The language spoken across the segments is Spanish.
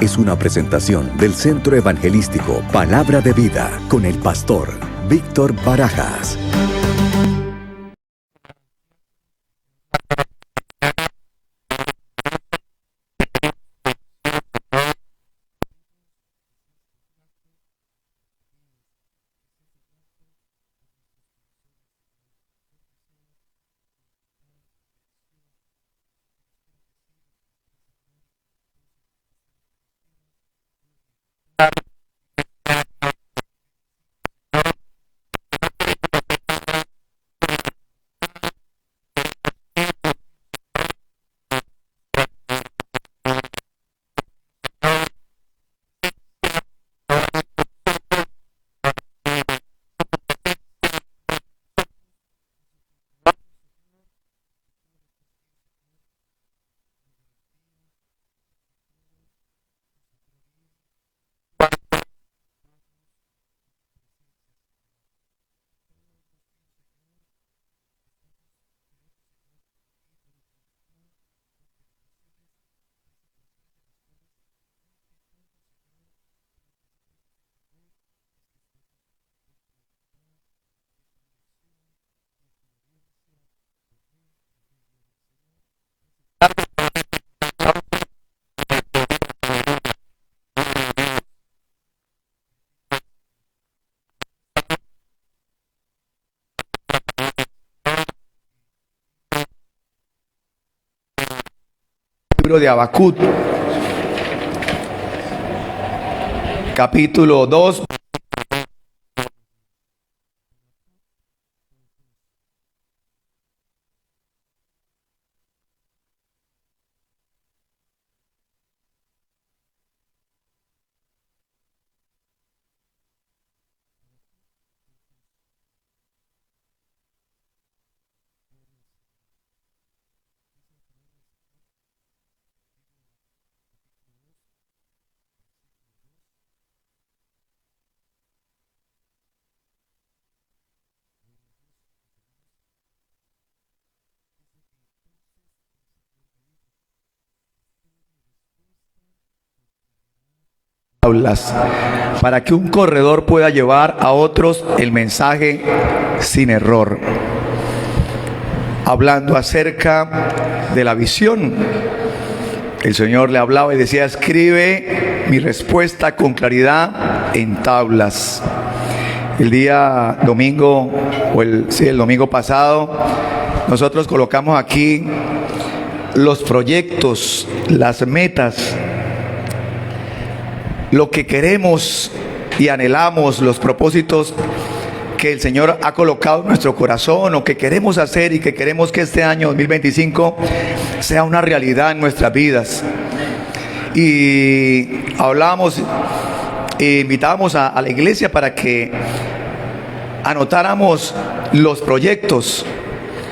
es una presentación del Centro Evangelístico Palabra de Vida con el pastor Víctor Barajas. Libro de Habacuc, capítulo 2. Para que un corredor pueda llevar a otros el mensaje sin error. Hablando acerca de la visión, el Señor le hablaba y decía: escribe mi respuesta con claridad en tablas. El día domingo, el domingo pasado, nosotros colocamos aquí los proyectos, las metas, lo que queremos y anhelamos, los propósitos que el Señor ha colocado en nuestro corazón, o que queremos hacer y que queremos que este año 2025 sea una realidad en nuestras vidas. Y hablábamos e invitábamos a la iglesia para que anotáramos los proyectos,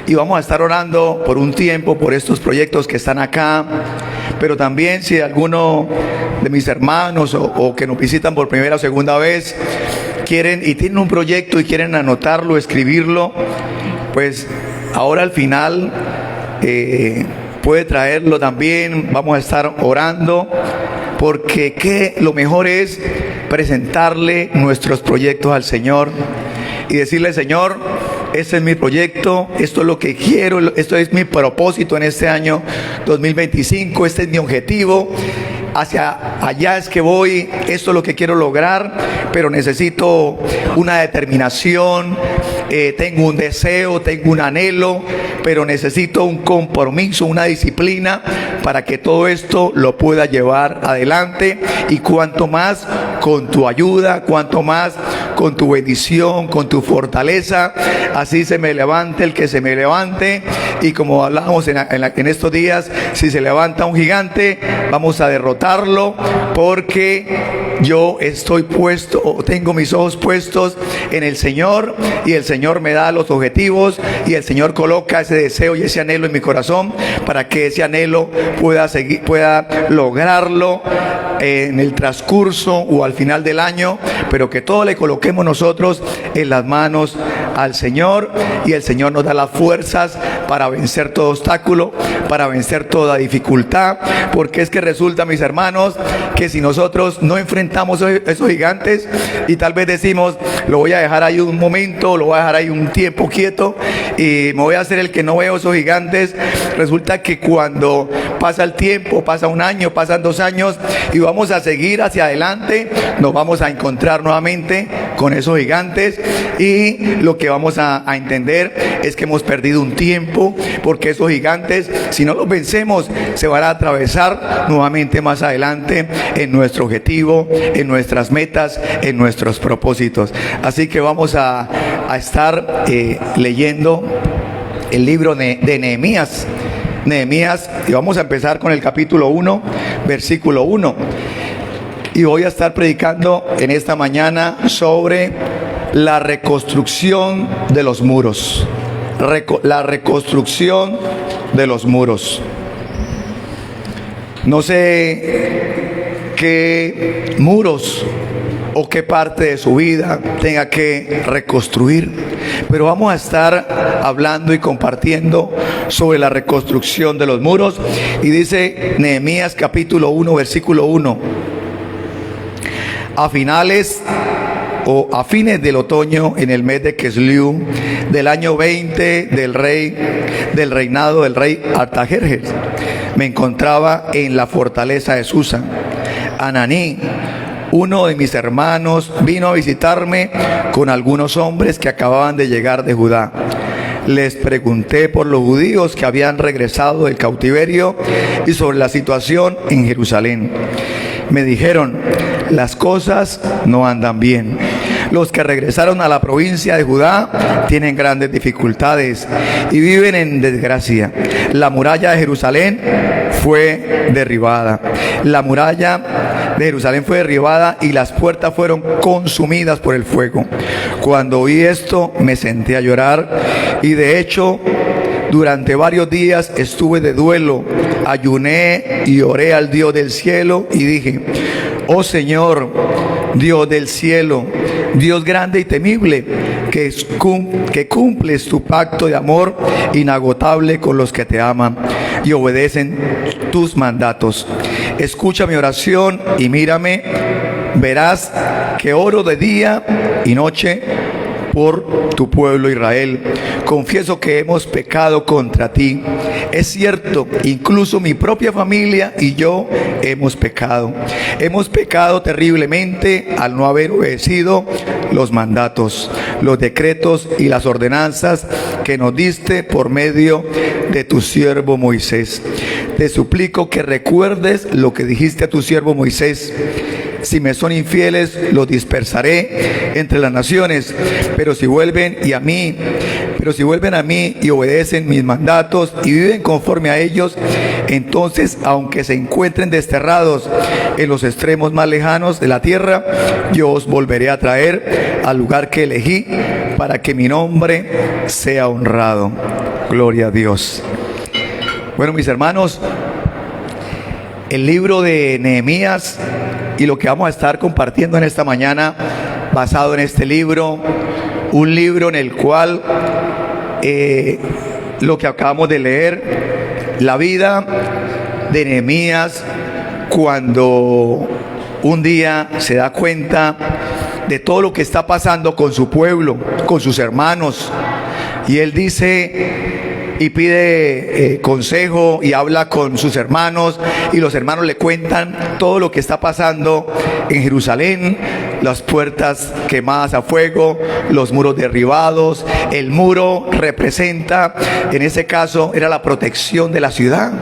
y vamos a estar orando por un tiempo por estos proyectos que están acá. Pero también, si alguno de mis hermanos o que nos visitan por primera o segunda vez quieren y tienen un proyecto y quieren anotarlo, escribirlo, pues ahora al final puede traerlo también. Vamos a estar orando, porque lo mejor es presentarle nuestros proyectos al Señor y decirle: Señor, este es mi proyecto, esto es lo que quiero, esto es mi propósito en este año 2025, este es mi objetivo, hacia allá es que voy, esto es lo que quiero lograr, pero necesito una determinación, tengo un deseo, tengo un anhelo, pero necesito un compromiso, una disciplina para que todo esto lo pueda llevar adelante. Y cuanto más con tu ayuda, cuanto más con tu bendición, con tu fortaleza, así se me levante el que se me levante. Y como hablábamos en estos días, si se levanta un gigante, vamos a derrotarlo, porque yo estoy puesto, o tengo mis ojos puestos en el Señor, y el Señor me da los objetivos, y el Señor coloca ese deseo y ese anhelo en mi corazón para que ese anhelo pueda lograrlo en el transcurso o al final del año, pero que todo le coloquemos nosotros en las manos al Señor, y el Señor nos da las fuerzas para vencer todo obstáculo, para vencer toda dificultad, porque es que resulta, mis hermanos, que si nosotros no enfrentamos esos gigantes y tal vez decimos, lo voy a dejar ahí un momento, lo voy a dejar ahí un tiempo quieto y me voy a hacer el que no veo esos gigantes, resulta que cuando pasa el tiempo, pasa un año, pasan 2 años y vamos a seguir hacia adelante, nos vamos a encontrar nuevamente con esos gigantes y lo que vamos a entender es que hemos perdido un tiempo, porque esos gigantes, si no los vencemos, se van a atravesar nuevamente más adelante en nuestro objetivo, en nuestras metas, en nuestros propósitos. Así que vamos a estar leyendo el libro de Nehemías, y vamos a empezar con el capítulo 1, versículo 1. Y voy a estar predicando en esta mañana sobre la reconstrucción de los muros. La reconstrucción de los muros. No sé qué muros o qué parte de su vida tenga que reconstruir, pero vamos a estar hablando y compartiendo sobre la reconstrucción de los muros. Y dice Nehemías capítulo 1, versículo 1: a fines del otoño, en el mes de Kislev, del año 20 del reinado del rey Artajerjes, me encontraba en la fortaleza de Susa. Ananí, uno de mis hermanos, vino a visitarme con algunos hombres que acababan de llegar de Judá. Les pregunté por los judíos que habían regresado del cautiverio y sobre la situación en Jerusalén. Me dijeron, las cosas no andan bien. Los que regresaron a la provincia de Judá tienen grandes dificultades y viven en desgracia. La muralla de Jerusalén fue derribada. La muralla de Jerusalén fue derribada y las puertas fueron consumidas por el fuego. Cuando oí esto, me senté a llorar y de hecho, durante varios días estuve de duelo, ayuné y oré al Dios del cielo y dije, oh Señor, Dios del cielo, Dios grande y temible, que cumples tu pacto de amor inagotable con los que te aman y obedecen tus mandatos. Escucha mi oración y mírame, verás que oro de día y noche por tu pueblo Israel. Confieso que hemos pecado contra ti. Es cierto, incluso mi propia familia y yo hemos pecado. Hemos pecado terriblemente al no haber obedecido los mandatos, los decretos y las ordenanzas que nos diste por medio de tu siervo Moisés. Te suplico que recuerdes lo que dijiste a tu siervo Moisés. Si me son infieles, los dispersaré entre las naciones, pero si vuelven a mí y obedecen mis mandatos y viven conforme a ellos, entonces, aunque se encuentren desterrados en los extremos más lejanos de la tierra, yo os volveré a traer al lugar que elegí para que mi nombre sea honrado. Gloria a Dios. Bueno, mis hermanos, el libro de Nehemías y lo que vamos a estar compartiendo en esta mañana, basado en este libro, un libro en el cual lo que acabamos de leer, la vida de Nehemías, cuando un día se da cuenta de todo lo que está pasando con su pueblo, con sus hermanos, y él dice y pide consejo y habla con sus hermanos, y los hermanos le cuentan todo lo que está pasando en Jerusalén, las puertas quemadas a fuego, los muros derribados. El muro representa, en ese caso, era la protección de la ciudad.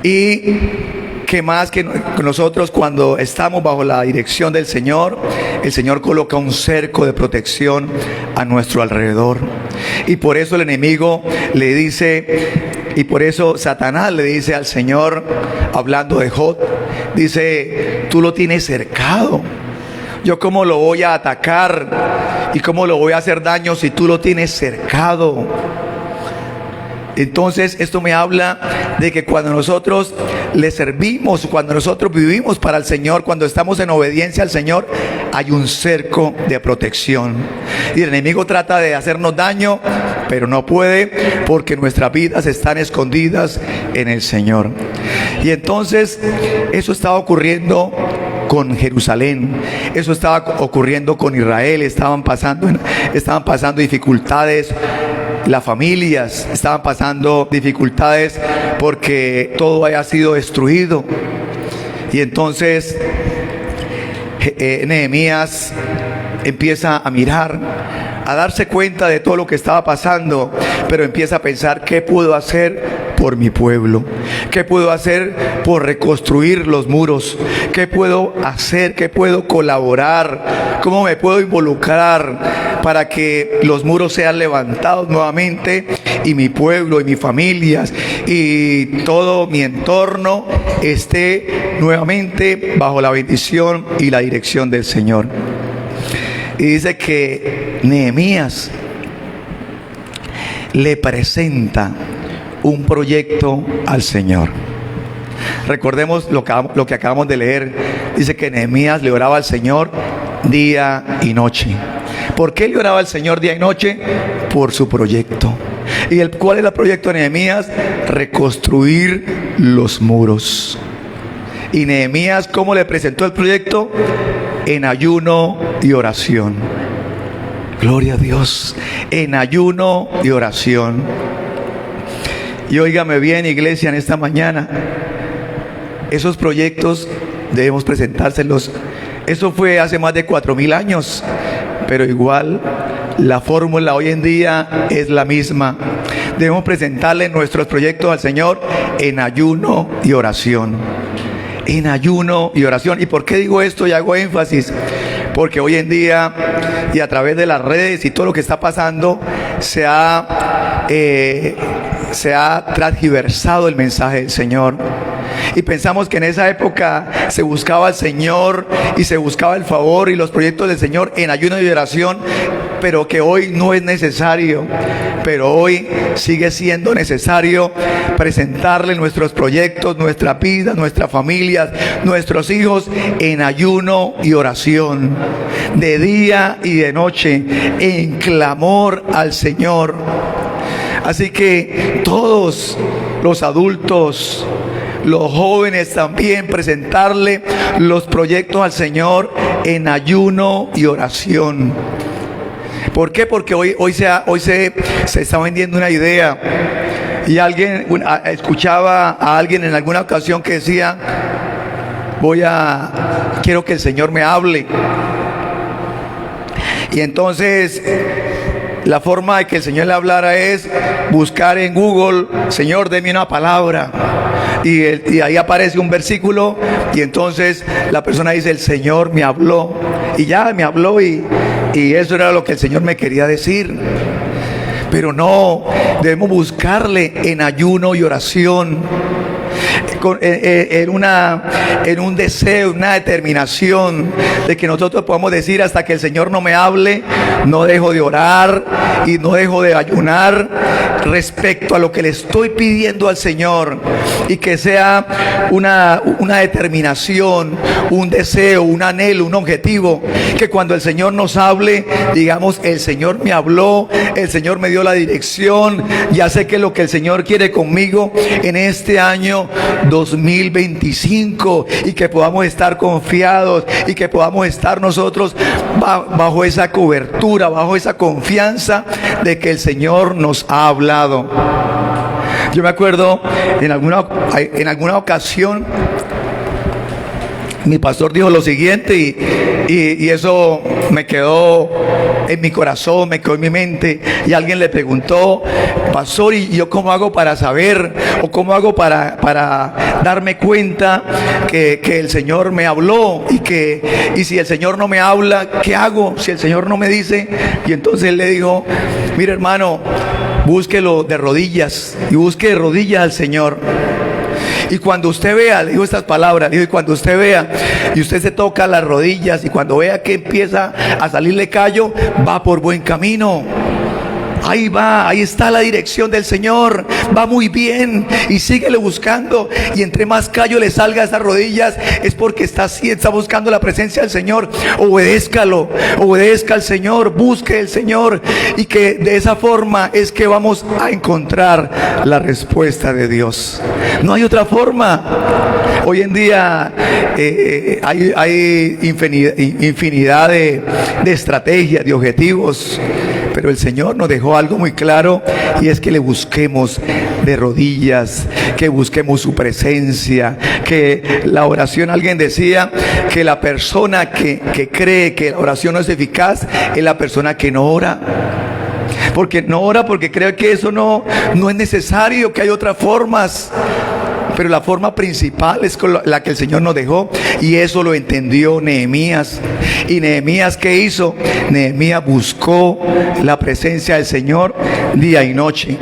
Y que más que nosotros, cuando estamos bajo la dirección del Señor, el Señor coloca un cerco de protección a nuestro alrededor. Y por eso el enemigo le dice, y por eso Satanás le dice al Señor, hablando de Job, dice, tú lo tienes cercado. Yo cómo lo voy a atacar y cómo lo voy a hacer daño si tú lo tienes cercado. Entonces esto me habla de que cuando nosotros le servimos, cuando nosotros vivimos para el Señor, cuando estamos en obediencia al Señor, hay un cerco de protección. Y el enemigo trata de hacernos daño, pero no puede porque nuestras vidas están escondidas en el Señor. Y entonces eso estaba ocurriendo con Jerusalén, eso estaba ocurriendo con Israel, estaban pasando dificultades. Las familias estaban pasando dificultades porque todo había sido destruido. Y entonces Nehemías empieza a mirar, a darse cuenta de todo lo que estaba pasando, pero empieza a pensar: ¿qué puedo hacer por mi pueblo? ¿Qué puedo hacer por reconstruir los muros? ¿Qué puedo hacer? ¿Qué puedo colaborar? ¿Cómo me puedo involucrar para que los muros sean levantados nuevamente y mi pueblo y mis familias y todo mi entorno esté nuevamente bajo la bendición y la dirección del Señor? Y dice que Nehemías le presenta un proyecto al Señor. Recordemos lo que acabamos de leer. Dice que Nehemías le oraba al Señor día y noche. ¿Por qué le oraba al Señor día y noche? Por su proyecto. ¿Y cuál es el proyecto de Nehemías? Reconstruir los muros. Y Nehemías, ¿cómo le presentó el proyecto? En ayuno y oración. Gloria a Dios. En ayuno y oración. Y óigame bien, iglesia, en esta mañana, esos proyectos debemos presentárselos. Eso fue hace más de 4,000 años, pero igual la fórmula hoy en día es la misma. Debemos presentarle nuestros proyectos al Señor en ayuno y oración. En ayuno y oración. ¿Y por qué digo esto y hago énfasis? Porque hoy en día y a través de las redes y todo lo que está pasando se ha transgiversado el mensaje del Señor. Y pensamos que en esa época se buscaba al Señor y se buscaba el favor y los proyectos del Señor en ayuno y oración, pero que hoy no es necesario. Pero hoy sigue siendo necesario presentarle nuestros proyectos, nuestra vida, nuestras familias, nuestros hijos en ayuno y oración, de día y de noche, en clamor al Señor. Así que todos los adultos, los jóvenes también, presentarle los proyectos al Señor en ayuno y oración. ¿Por qué? Porque hoy se está vendiendo una idea. Y escuchaba a alguien en alguna ocasión que decía: quiero que el Señor me hable. Y entonces la forma de que el Señor le hablara es buscar en Google: Señor, deme una palabra. Y ahí aparece un versículo y entonces la persona dice: el Señor me habló. Y ya me habló y eso era lo que el Señor me quería decir. Pero no, debemos buscarle en ayuno y oración, en un deseo, una determinación de que nosotros podamos decir: hasta que el Señor no me hable, no dejo de orar y no dejo de ayunar respecto a lo que le estoy pidiendo al Señor. Y que sea una determinación, un deseo, un anhelo, un objetivo, que cuando el Señor nos hable, digamos: el Señor me habló, el Señor me dio la dirección, ya sé que es lo que el Señor quiere conmigo en este año 2025, y que podamos estar confiados y que podamos estar nosotros bajo esa cobertura, bajo esa confianza de que el Señor nos ha hablado. Yo me acuerdo en alguna ocasión mi pastor dijo lo siguiente y eso me quedó en mi corazón, me quedó en mi mente. Y alguien le preguntó: pastor, ¿y yo cómo hago para saber o cómo hago para darme cuenta que el Señor me habló? Y si el Señor no me habla, ¿qué hago? Si el Señor no me dice. Y entonces él le dijo: mire, hermano, búsquelo de rodillas y busque de rodillas al Señor. Y cuando usted vea, le digo estas palabras, y cuando usted vea y usted se toca las rodillas y cuando vea que empieza a salirle callo, va por buen camino. ahí va, ahí está la dirección del Señor, va muy bien, y síguele buscando, y entre más callo le salga a esas rodillas, es porque está buscando la presencia del Señor. Obedézcalo, obedezca al Señor, busque el Señor, y que de esa forma es que vamos a encontrar la respuesta de Dios. No hay otra forma. Hoy en día hay infinidad de estrategias, de objetivos, pero el Señor nos dejó algo muy claro, y es que le busquemos de rodillas, que busquemos su presencia, que la oración, alguien decía que la persona que cree que la oración no es eficaz es la persona que no ora. Porque no ora, porque cree que eso no es necesario, que hay otras formas. Pero la forma principal es la que el Señor nos dejó, y eso lo entendió Nehemías. ¿Y Nehemías qué hizo? Nehemías buscó la presencia del Señor día y noche,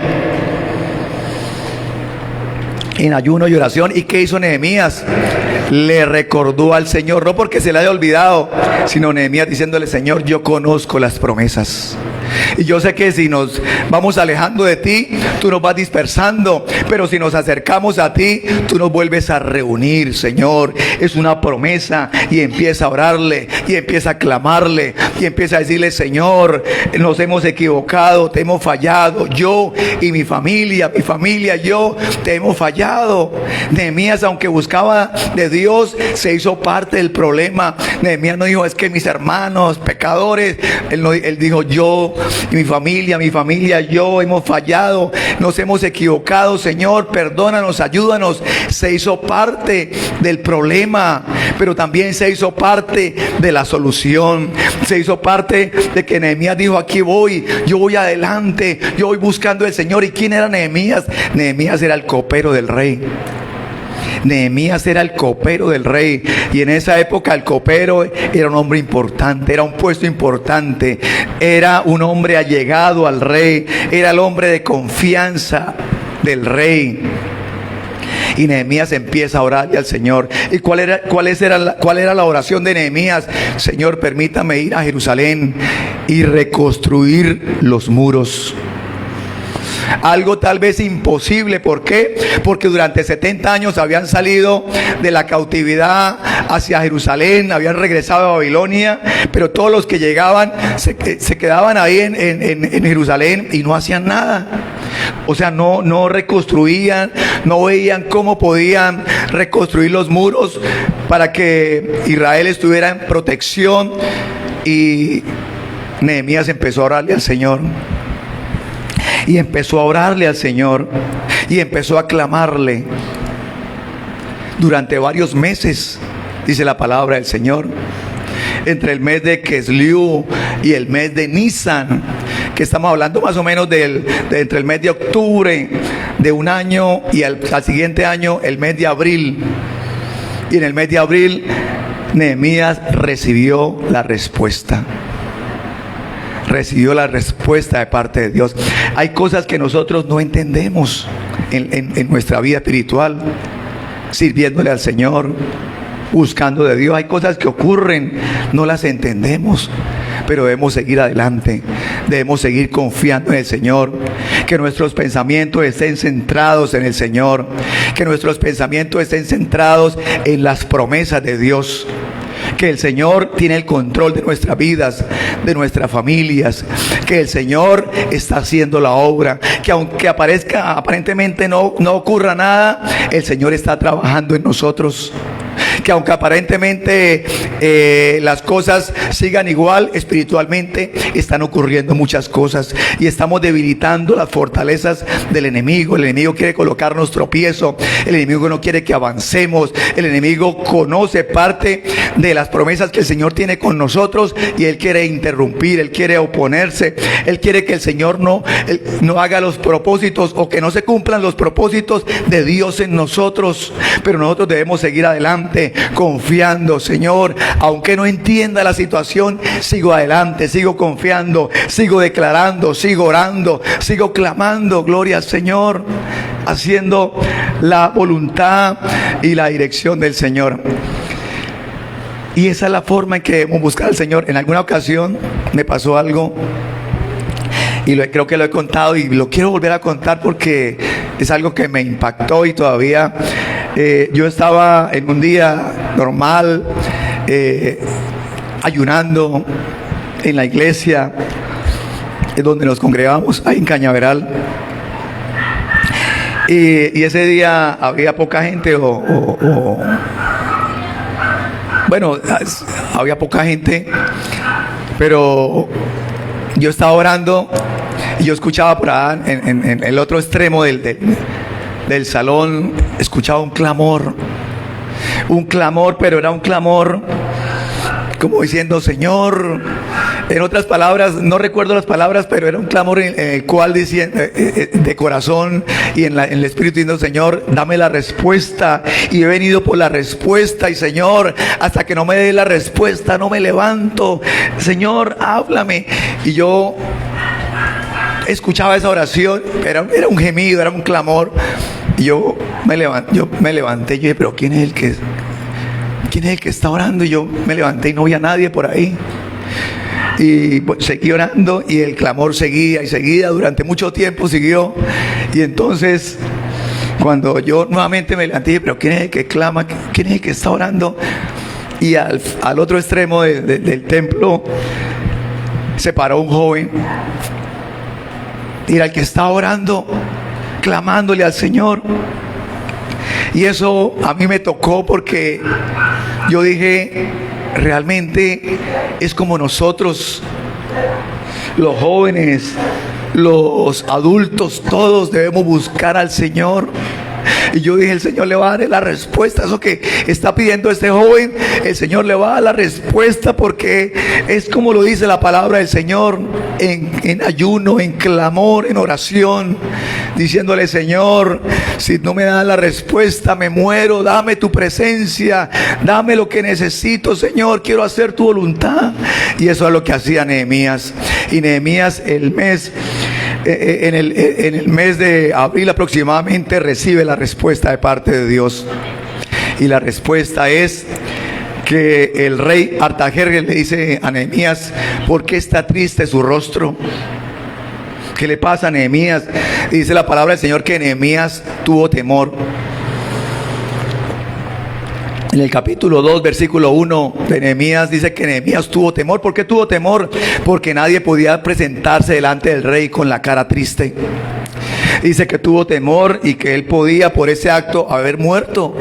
en ayuno y oración. ¿Y qué hizo Nehemías? Le recordó al Señor, no porque se le haya olvidado, sino Nehemías diciéndole: Señor, yo conozco las promesas, y yo sé que si nos vamos alejando de ti, tú nos vas dispersando, pero si nos acercamos a ti, tú nos vuelves a reunir, Señor. Es una promesa. Y empieza a orarle, y empieza a clamarle, y empieza a decirle: Señor, nos hemos equivocado, te hemos fallado, yo y mi familia, yo te hemos fallado. Nehemías, aunque buscaba de Dios, se hizo parte del problema. Nehemías no dijo: es que mis hermanos pecadores. Él dijo: yo y mi familia, yo hemos fallado, nos hemos equivocado, Señor, perdónanos, ayúdanos. Se hizo parte del problema, pero también se hizo parte de la solución. Se hizo parte de que Nehemías dijo: aquí voy, yo voy adelante, yo voy buscando al Señor. ¿Y quién era Nehemías? Nehemías era el copero del rey. Nehemías era el copero del rey, y en esa época el copero era un hombre importante, era un puesto importante, era un hombre allegado al rey, era el hombre de confianza del rey. Y Nehemías empieza a orarle al Señor. ¿Y cuál era la oración de Nehemías? Señor, permítame ir a Jerusalén y reconstruir los muros. Algo tal vez imposible. ¿Por qué? Porque durante 70 años habían salido de la cautividad hacia Jerusalén, habían regresado a Babilonia, pero todos los que llegaban se quedaban ahí en Jerusalén y no hacían nada. O sea, no reconstruían, no veían cómo podían reconstruir los muros para que Israel estuviera en protección. Y Nehemías empezó a orarle al Señor. Y empezó a orarle al Señor, y empezó a clamarle durante varios meses, dice la palabra del Señor. Entre el mes de Kislev y el mes de Nisan, que estamos hablando más o menos entre el mes de octubre de un año y al siguiente año el mes de abril. Y en el mes de abril Nehemías recibió la respuesta. Recibió la respuesta de parte de Dios. Hay cosas que nosotros no entendemos en nuestra vida espiritual, sirviéndole al Señor, buscando de Dios. Hay cosas que ocurren, no las entendemos, pero debemos seguir adelante, debemos seguir confiando en el Señor, que nuestros pensamientos estén centrados en el Señor, que nuestros pensamientos estén centrados en las promesas de Dios, que el Señor tiene el control de nuestras vidas, de nuestras familias, que el Señor está haciendo la obra, que aunque aparentemente no ocurra nada, el Señor está trabajando en nosotros. Que aunque aparentemente las cosas sigan igual, espiritualmente están ocurriendo muchas cosas y estamos debilitando las fortalezas del enemigo. El enemigo quiere colocarnos tropiezo, el enemigo no quiere que avancemos, el enemigo conoce parte de las promesas que el Señor tiene con nosotros y él quiere interrumpir, él quiere oponerse, él quiere que el Señor no haga los propósitos o que no se cumplan los propósitos de Dios en nosotros. Pero nosotros debemos seguir adelante, confiando. Señor, aunque no entienda la situación, sigo adelante, sigo confiando, sigo declarando, sigo orando, sigo clamando, gloria al Señor, haciendo la voluntad y la dirección del Señor. Y esa es la forma en que debemos buscar al Señor. En alguna ocasión me pasó algo Y creo que lo he contado y lo quiero volver a contar porque es algo que me impactó y todavía yo estaba en un día normal ayunando en la iglesia donde nos congregamos ahí en Cañaveral, y ese día había poca gente bueno, había poca gente, pero yo estaba orando y yo escuchaba por allá en el otro extremo del salón, escuchaba un clamor, pero era un clamor como diciendo: Señor, en otras palabras, no recuerdo las palabras, pero era un clamor en el cual decía, de corazón y en el espíritu, diciendo: Señor, dame la respuesta. Y he venido por la respuesta, y Señor, hasta que no me dé la respuesta no me levanto. Señor, háblame. Y yo escuchaba esa oración, era un gemido, era un clamor. Y yo me levanté y yo dije: pero ¿quién es el que está orando? Y yo me levanté y no había nadie por ahí. Y pues, seguí orando, y el clamor seguía y seguía, durante mucho tiempo siguió. Y entonces, cuando yo nuevamente me levanté, dije: pero ¿quién es el que clama? ¿Quién es el que está orando? Y al otro extremo del templo se paró un joven, y era el que estaba orando, clamándole al Señor. Y eso a mí me tocó, porque yo dije: realmente es como nosotros, los jóvenes, los adultos, todos debemos buscar al Señor. Y yo dije: el Señor le va a dar la respuesta. Eso que está pidiendo este joven, el Señor le va a dar la respuesta, porque es como lo dice la palabra del Señor, en ayuno, en clamor, en oración, diciéndole: Señor, si no me das la respuesta me muero, dame tu presencia, dame lo que necesito, Señor, quiero hacer tu voluntad. Y eso es lo que hacía Nehemías. Y Nehemías, en el mes de abril aproximadamente, recibe la respuesta de parte de Dios. Y la respuesta es que el rey Artajerjes le dice a Nehemías: ¿por qué está triste su rostro? ¿Qué le pasa a Nehemías? Y dice la palabra del Señor que Nehemías tuvo temor. En el capítulo 2, versículo 1 de Nehemías, dice que Nehemías tuvo temor. ¿Por qué tuvo temor? Porque nadie podía presentarse delante del rey con la cara triste. Dice que tuvo temor y que él podía, por ese acto, haber muerto.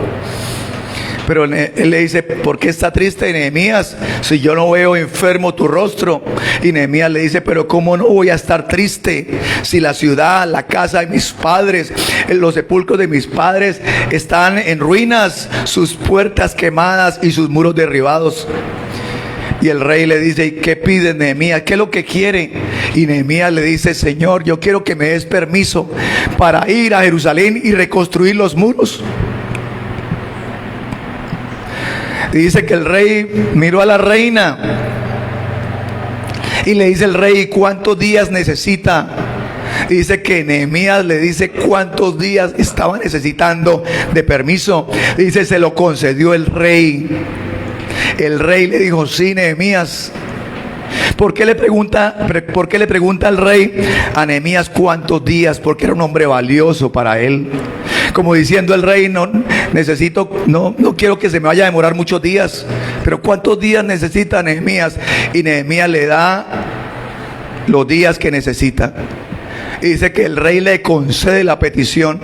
Pero él le dice: ¿por qué está triste, Nehemías, si yo no veo enfermo tu rostro? Y Nehemías le dice: pero ¿cómo no voy a estar triste si la ciudad, la casa de mis padres, los sepulcros de mis padres están en ruinas, sus puertas quemadas y sus muros derribados? Y el rey le dice: ¿y qué pide Nehemías? ¿Qué es lo que quiere? Y Nehemías le dice: Señor, yo quiero que me des permiso para ir a Jerusalén y reconstruir los muros. Y dice que el rey miró a la reina y le dice el rey: ¿cuántos días necesita? Y dice que Nehemías le dice cuántos días estaba necesitando de permiso. Y dice: se lo concedió el rey. El rey le dijo: sí, Nehemías. ¿Por qué le pregunta al rey a Nehemías cuántos días? Porque era un hombre valioso para él. Como diciendo el rey: no quiero que se me vaya a demorar muchos días, pero ¿cuántos días necesita Nehemías? Y Nehemías le da los días que necesita. Y dice que el rey le concede la petición.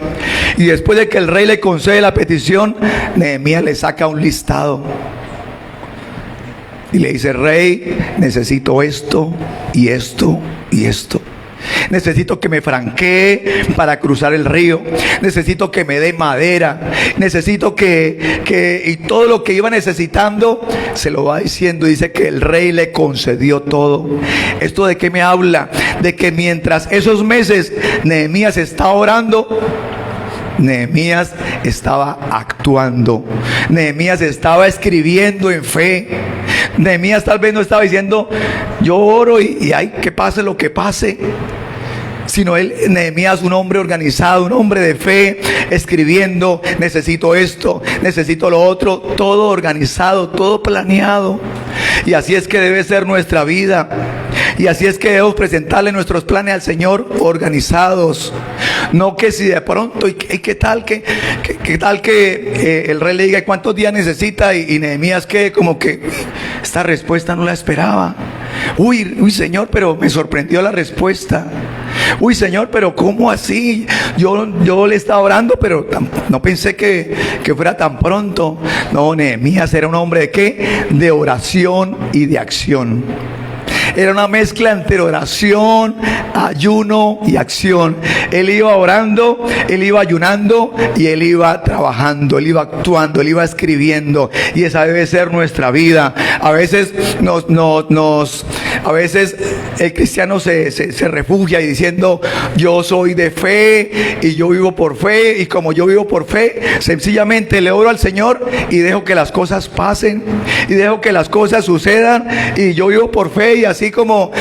Y después de que el rey le concede la petición, Nehemías le saca un listado. Y le dice: rey, necesito esto y esto y esto. Necesito que me franquee para cruzar el río. Necesito que me dé madera. Necesito y todo lo que iba necesitando se lo va diciendo. Dice que el rey le concedió todo. ¿Esto de qué me habla? De que mientras esos meses Nehemías estaba orando, Nehemías estaba actuando. Nehemías estaba escribiendo en fe. Nehemías tal vez no estaba diciendo: yo oro y hay que pase lo que pase. sino Nehemías, un hombre organizado, un hombre de fe, escribiendo, necesito esto, necesito lo otro, todo organizado, todo planeado. Y así es que debe ser nuestra vida. Y así es que debemos presentarle nuestros planes al Señor organizados. No que si de pronto, ¿qué tal que el rey le diga cuántos días necesita? Y Nehemías que como que esta respuesta no la esperaba. Uy, Señor, pero me sorprendió la respuesta. Uy, Señor, pero ¿cómo así? Yo le estaba orando, pero no pensé que fuera tan pronto. No, Nehemías era un hombre ¿de qué? De oración y de acción. Era una mezcla entre oración, ayuno y acción. Él iba orando, él iba ayunando y él iba trabajando, él iba actuando, él iba escribiendo. Y esa debe ser nuestra vida. A veces a veces el cristiano se refugia y diciendo yo soy de fe y yo vivo por fe, y como yo vivo por fe, sencillamente le oro al Señor y dejo que las cosas pasen y dejo que las cosas sucedan y yo vivo por fe. Y así como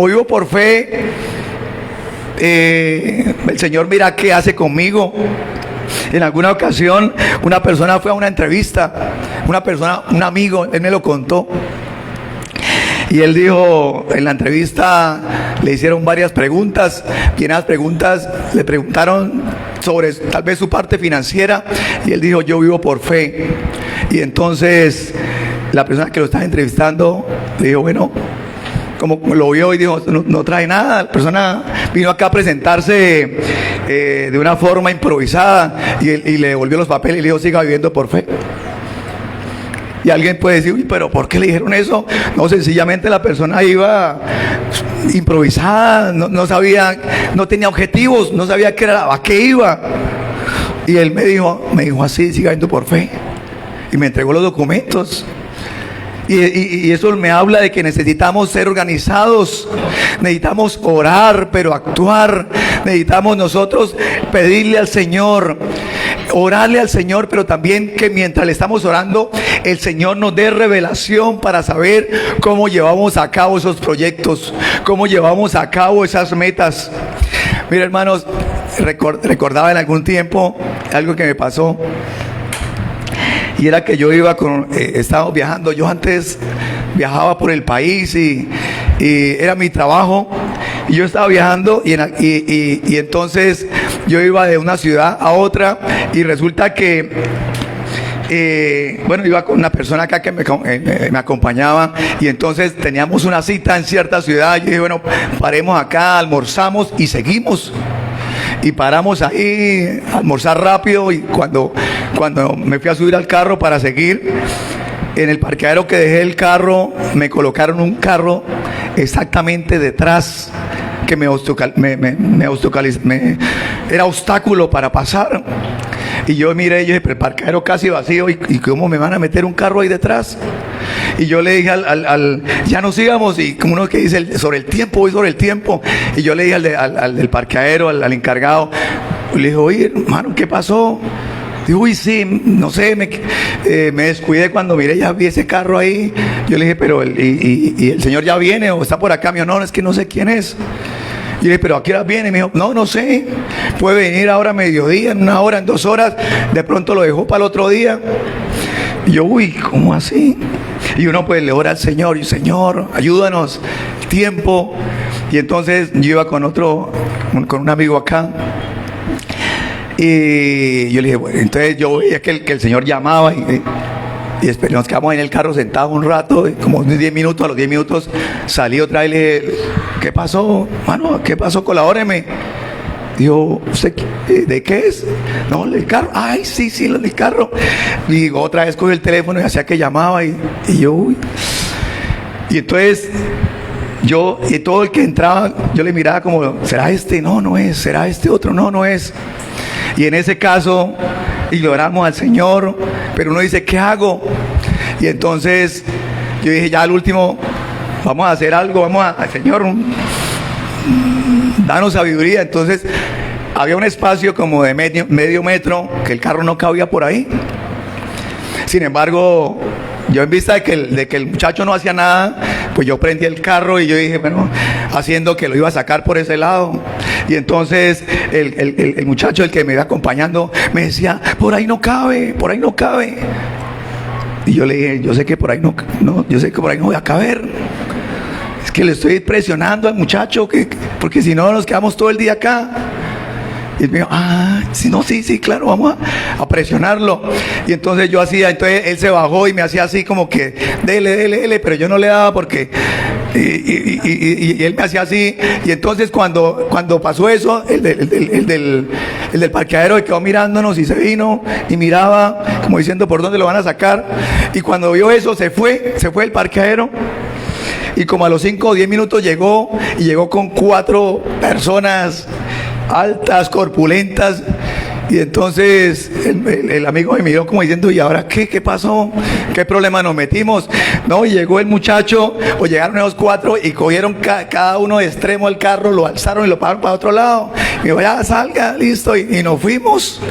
vivo por fe, el Señor mira qué hace conmigo. En alguna ocasión una persona fue a una entrevista, un amigo, él me lo contó. Y él dijo, en la entrevista le hicieron varias preguntas, y en las preguntas le preguntaron sobre tal vez su parte financiera, y él dijo, yo vivo por fe. Y entonces la persona que lo estaba entrevistando le dijo, bueno, como lo vio y dijo, no trae nada. La persona vino acá a presentarse de una forma improvisada, y le devolvió los papeles y le dijo, siga viviendo por fe. Y alguien puede decir, uy, pero ¿por qué le dijeron eso? No, sencillamente la persona iba improvisada, no sabía, no tenía objetivos, no sabía a qué iba. Y él me dijo así, siga viviendo por fe. Y me entregó los documentos. Y eso me habla de que necesitamos ser organizados, necesitamos orar, pero actuar. Necesitamos nosotros pedirle al Señor, orarle al Señor, pero también que mientras le estamos orando, el Señor nos dé revelación para saber cómo llevamos a cabo esos proyectos, cómo llevamos a cabo esas metas. Mira, hermanos, recordaba en algún tiempo algo que me pasó. Y era que yo estaba viajando. Yo antes viajaba por el país y era mi trabajo. Y yo estaba viajando y entonces yo iba de una ciudad a otra. Y resulta que, iba con una persona acá que me acompañaba. Y entonces teníamos una cita en cierta ciudad. Y yo dije, bueno, paremos acá, almorzamos y seguimos. Y paramos ahí a almorzar rápido, y cuando me fui a subir al carro para seguir, en el parqueadero que dejé el carro, me colocaron un carro exactamente detrás que era obstáculo para pasar. Y yo miré, yo dije, pero el parqueadero casi vacío, ¿y cómo me van a meter un carro ahí detrás? Y yo le dije ya no sigamos, y como uno que dice, sobre el tiempo, voy sobre el tiempo. Y yo le dije al del parqueadero, al encargado, le dije, oye, hermano, ¿qué pasó? Dijo, uy, sí, no sé, me descuidé cuando miré, ya vi ese carro ahí. Yo le dije, pero y el señor ya viene o está por acá. Me dijo, no, es que no sé quién es. Y le dije, pero ¿a qué hora viene? Y me dijo, no sé, puede venir ahora a mediodía, en 1 hora, en 2 horas. De pronto lo dejó para el otro día. Y yo, uy, ¿cómo así? Y uno pues le ora al Señor, y Señor, ayúdanos, tiempo. Y entonces yo iba con un amigo acá. Y yo le dije, bueno, entonces yo veía que el Señor llamaba y nos quedamos en el carro sentados un rato, como 10 minutos. A los 10 minutos salí otra vez y le dije, ¿qué pasó, mano? ¿Qué pasó? Colabóreme. Dijo, ¿usted de qué es? No, el carro. Ay, sí, el carro. Y otra vez cogí el teléfono y hacía que llamaba y yo, uy. Y entonces y todo el que entraba, yo le miraba como, ¿será este? No es. ¿Será este otro? No es. Y en ese caso, y le oramos al Señor, pero uno dice, ¿qué hago? Y entonces yo dije, ya al último, vamos a hacer algo, Señor, danos sabiduría. Entonces había un espacio como de medio metro que el carro no cabía por ahí. Sin embargo, yo en vista de que el muchacho no hacía nada, pues yo prendí el carro y yo dije, bueno, haciendo que lo iba a sacar por ese lado. Y entonces el muchacho, el que me iba acompañando, me decía, por ahí no cabe, por ahí no cabe. Y yo le dije, yo sé que por ahí no, yo sé que por ahí no voy a caber. Es que le estoy presionando al muchacho, porque si no nos quedamos todo el día acá. Y él me dijo, sí, claro, vamos a presionarlo. Y entonces yo hacía, entonces él se bajó y me hacía así como que, dele, pero yo no le daba porque... Y él me hacía así. Y entonces cuando pasó eso, el del parqueadero quedó mirándonos y se vino y miraba como diciendo por dónde lo van a sacar. Y cuando vio eso se fue el parqueadero. Y como a los 5 o 10 minutos llegó con 4 personas altas, corpulentas. Y entonces el amigo me miró como diciendo, ¿y ahora qué? ¿Qué pasó? ¿Qué problema nos metimos? No, y llegó el muchacho, o llegaron esos 4 y cogieron cada uno de extremo al carro, lo alzaron y lo pasaron para otro lado. Y dijo, ya salga, listo, y nos fuimos.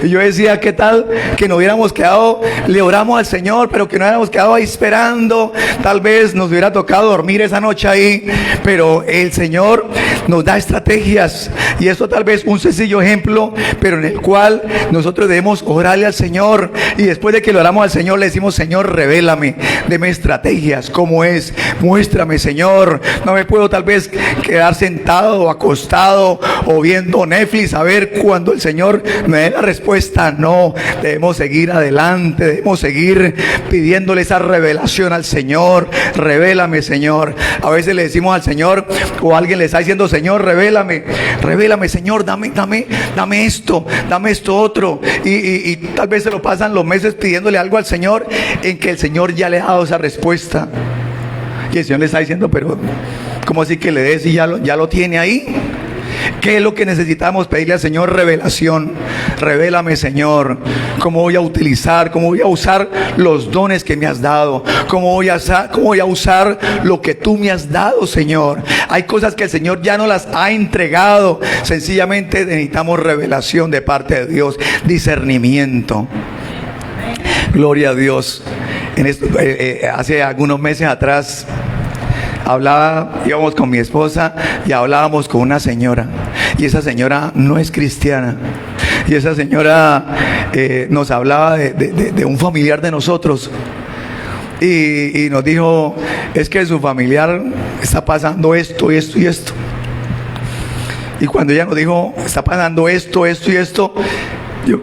Y yo decía, ¿qué tal que nos hubiéramos quedado, le oramos al Señor, pero que no hubiéramos quedado ahí esperando? Tal vez nos hubiera tocado dormir esa noche ahí, pero el Señor nos da estrategias. Y esto tal vez un sencillo ejemplo, pero en el cual nosotros debemos orarle al Señor, y después de que le oramos al Señor le decimos, Señor, revélame, deme estrategias, cómo es, muéstrame, Señor. No me puedo tal vez quedar sentado o acostado o viendo Netflix a ver cuando el Señor me dé la respuesta. No, debemos seguir adelante, debemos seguir pidiéndole esa revelación al Señor. Revélame, Señor. A veces le decimos al Señor, o alguien le está diciendo, Señor, revélame, Señor, dame esto, dame esto otro, y tal vez se lo pasan los meses pidiéndole algo al Señor, en que el Señor ya le ha dado esa respuesta, y el Señor le está diciendo, pero ¿cómo así que le des y ya lo tiene ahí? ¿Qué es lo que necesitamos pedirle al Señor? Revelación. Revélame, Señor, cómo voy a utilizar, cómo voy a usar los dones que me has dado, cómo voy a usar lo que tú me has dado, Señor. Hay cosas que el Señor ya no las ha entregado, sencillamente necesitamos revelación de parte de Dios, discernimiento. Gloria a Dios. Hace algunos meses atrás íbamos con mi esposa y hablábamos con una señora, y esa señora no es cristiana, y esa señora nos hablaba de un familiar de nosotros, y nos dijo, es que su familiar está pasando esto y esto y esto. Y cuando ella nos dijo, está pasando esto y esto,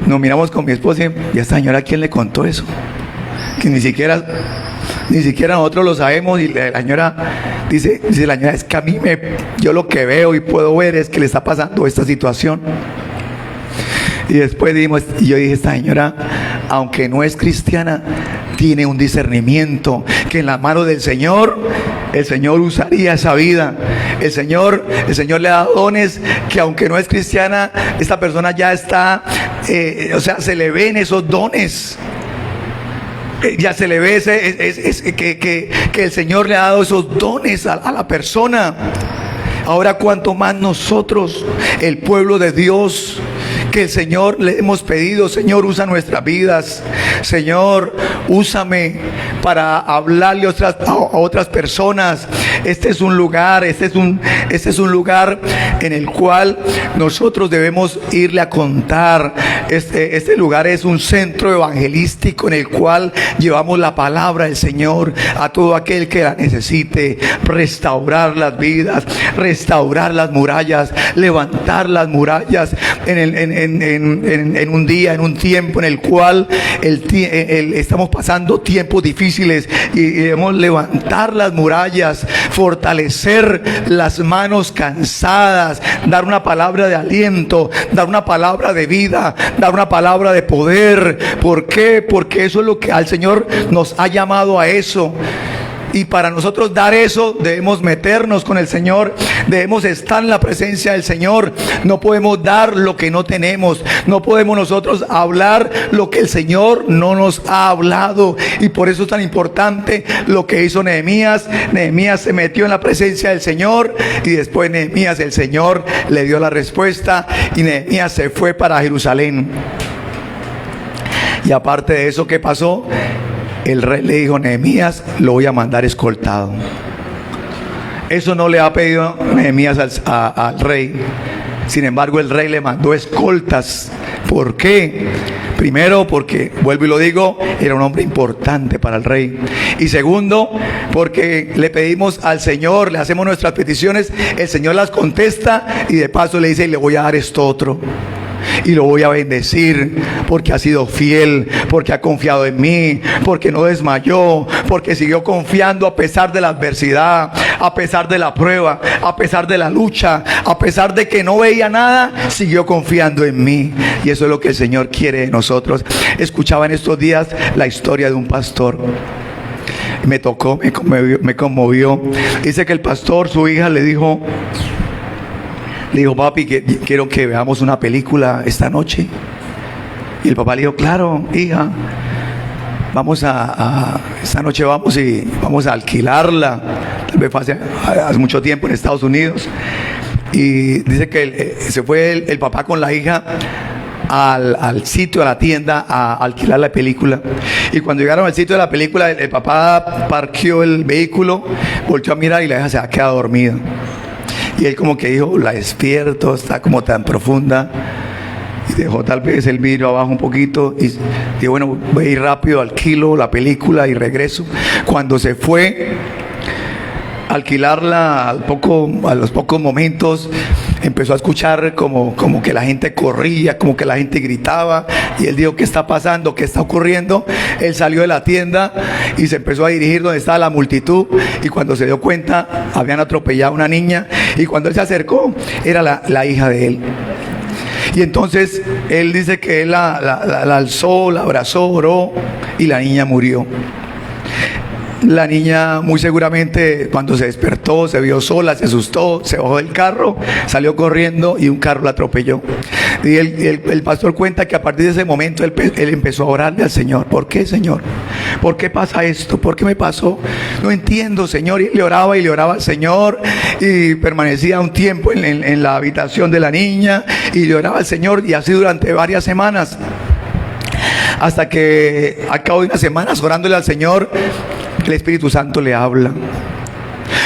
nos miramos con mi esposa y a esta señora, ¿quién le contó eso? Que ni siquiera nosotros lo sabemos. Y la señora dice la señora, es que a mí yo lo que veo y puedo ver es que le está pasando esta situación. Y después yo dije, esta señora, aunque no es cristiana, tiene un discernimiento que en la mano del Señor, el Señor usaría esa vida. El Señor le da dones que, aunque no es cristiana, esta persona ya está, se le ven esos dones. Ya se le ve que el Señor le ha dado esos dones a la persona. Ahora cuanto más nosotros, el pueblo de Dios, que el Señor le hemos pedido, Señor, usa nuestras vidas, Señor, úsame para hablarle a otras personas. Este es un lugar en el cual nosotros debemos irle a contar. Este lugar es un centro evangelístico en el cual llevamos la palabra del Señor a todo aquel que la necesite. Restaurar las vidas, restaurar las murallas, levantar las murallas en un día, en un tiempo en el cual estamos pasando tiempos difíciles, y debemos levantar las murallas, fortalecer las manos cansadas, dar una palabra de aliento, dar una palabra de vida, dar una palabra de poder. ¿Por qué? Porque eso es lo que al Señor nos ha llamado a eso. Y para nosotros dar eso, debemos meternos con el Señor, debemos estar en la presencia del Señor. No podemos dar lo que no tenemos, no podemos nosotros hablar lo que el Señor no nos ha hablado. Y por eso es tan importante lo que hizo Nehemías. Nehemías se metió en la presencia del Señor, y después Nehemías, el Señor le dio la respuesta, y Nehemías se fue para Jerusalén. Y aparte de eso, ¿qué pasó? El rey le dijo, Nehemías, lo voy a mandar escoltado. Eso no le ha pedido Nehemías al rey. Sin embargo, el rey le mandó escoltas. ¿Por qué? Primero, porque, vuelvo y lo digo, era un hombre importante para el rey. Y segundo, porque le pedimos al Señor, le hacemos nuestras peticiones, el Señor las contesta y de paso le dice, le voy a dar esto otro. Y lo voy a bendecir porque ha sido fiel, porque ha confiado en mí, porque no desmayó, porque siguió confiando a pesar de la adversidad, a pesar de la prueba, a pesar de la lucha, a pesar de que no veía nada, siguió confiando en mí. Y eso es lo que el Señor quiere de nosotros. Escuchaba en estos días la historia de un pastor. Me tocó, me conmovió. Dice que el pastor, su hija le dijo, papi, que quiero que veamos una película esta noche. Y el papá le dijo, claro, hija, vamos esta noche vamos a alquilarla. Tal vez fue hace mucho tiempo en Estados Unidos. Y dice que se fue el papá con la hija al sitio, a la tienda, a alquilar la película. Y cuando llegaron al sitio de la película, el papá parqueó el vehículo, volteó a mirar y la hija se ha quedado dormida. Y él como que dijo, la despierto, está como tan profunda. Y dejó tal vez el vidrio abajo un poquito. Y dijo, bueno, voy a ir rápido, alquilo la película y regreso. Cuando se fue a alquilarla, a los pocos momentos, empezó a escuchar como que la gente corría, como que la gente gritaba. Y él dijo, ¿qué está pasando? ¿Qué está ocurriendo? Él salió de la tienda y se empezó a dirigir donde estaba la multitud. Y cuando se dio cuenta, habían atropellado a una niña. Y cuando él se acercó, era la hija de él. Y entonces él dice que él la alzó, la abrazó, oró y la niña murió. La niña muy seguramente cuando se despertó, se vio sola, se asustó, se bajó del carro, salió corriendo y un carro la atropelló. Y el pastor cuenta que a partir de ese momento él empezó a orarle al Señor. ¿Por qué, Señor? ¿Por qué pasa esto? ¿Por qué me pasó? No entiendo, Señor. Y le oraba al Señor y permanecía un tiempo en la habitación de la niña y le oraba al Señor, y así durante varias semanas. Hasta que a cabo de unas semanas orándole al Señor, el Espíritu Santo le habla.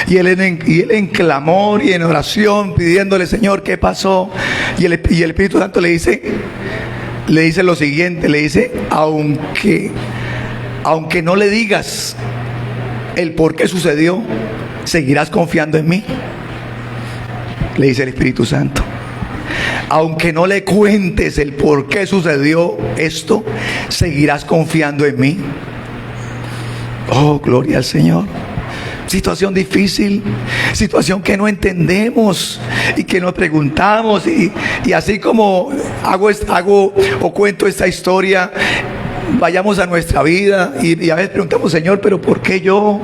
Y él en clamor y en oración pidiéndole, Señor, ¿qué pasó? Y el Espíritu Santo le dice lo siguiente, le dice, aunque no le digas el por qué sucedió, seguirás confiando en mí. Le dice el Espíritu Santo. Aunque no le cuentes el por qué sucedió esto, seguirás confiando en mí. Oh, gloria al Señor. Situación difícil, situación que no entendemos y que nos preguntamos, y así como hago o cuento esta historia, vayamos a nuestra vida y a veces preguntamos, Señor, pero ¿por qué yo?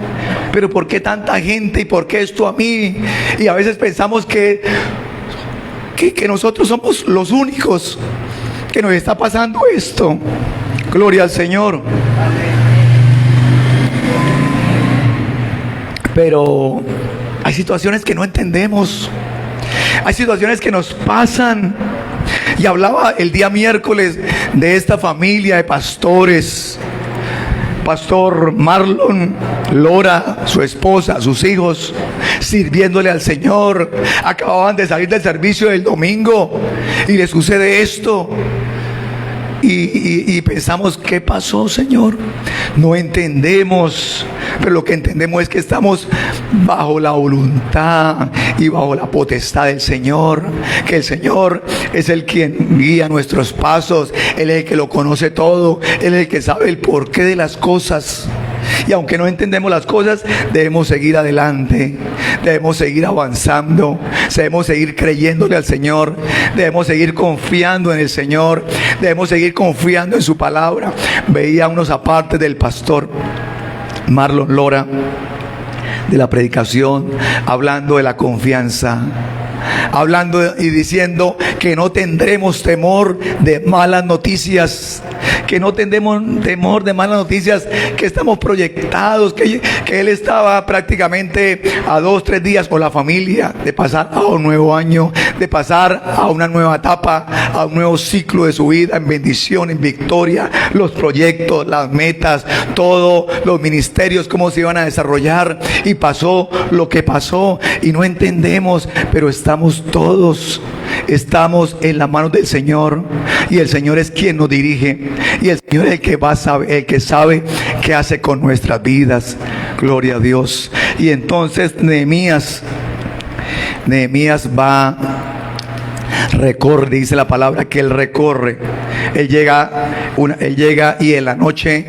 ¿Pero por qué tanta gente? ¿Y por qué esto a mí? Y a veces pensamos que nosotros somos los únicos que nos está pasando esto. Gloria al Señor. Pero hay situaciones que no entendemos. Hay situaciones que nos pasan. Y hablaba el día miércoles de esta familia de pastores. Pastor Marlon, Lora, su esposa, sus hijos, sirviéndole al Señor. Acababan de salir del servicio del domingo y le sucede esto. Y pensamos, ¿qué pasó, Señor? No entendemos, pero lo que entendemos es que estamos bajo la voluntad y bajo la potestad del Señor, que el Señor es el quien guía nuestros pasos, Él es el que lo conoce todo, Él es el que sabe el porqué de las cosas. Y aunque no entendemos las cosas, debemos seguir adelante, debemos seguir avanzando, debemos seguir creyéndole al Señor, debemos seguir confiando en el Señor, debemos seguir confiando en su palabra. Veía unos apartes del pastor Marlon Lora de la predicación, hablando de la confianza, hablando y diciendo que no tendremos temor de malas noticias, que no tendremos temor de malas noticias, que estamos proyectados, que él estaba prácticamente a 2-3 días con la familia de pasar a un nuevo año, de pasar a una nueva etapa, a un nuevo ciclo de su vida, en bendición, en victoria, los proyectos, las metas, todos los ministerios, cómo se iban a desarrollar, y pasó lo que pasó y no entendemos, pero estamos todos estamos en las manos del Señor, y el Señor es quien nos dirige, y el Señor es el que va a saber, el que sabe qué hace con nuestras vidas. Gloria a Dios. Y entonces Nehemías va, recorre, dice la palabra que él recorre. Él llega y en la noche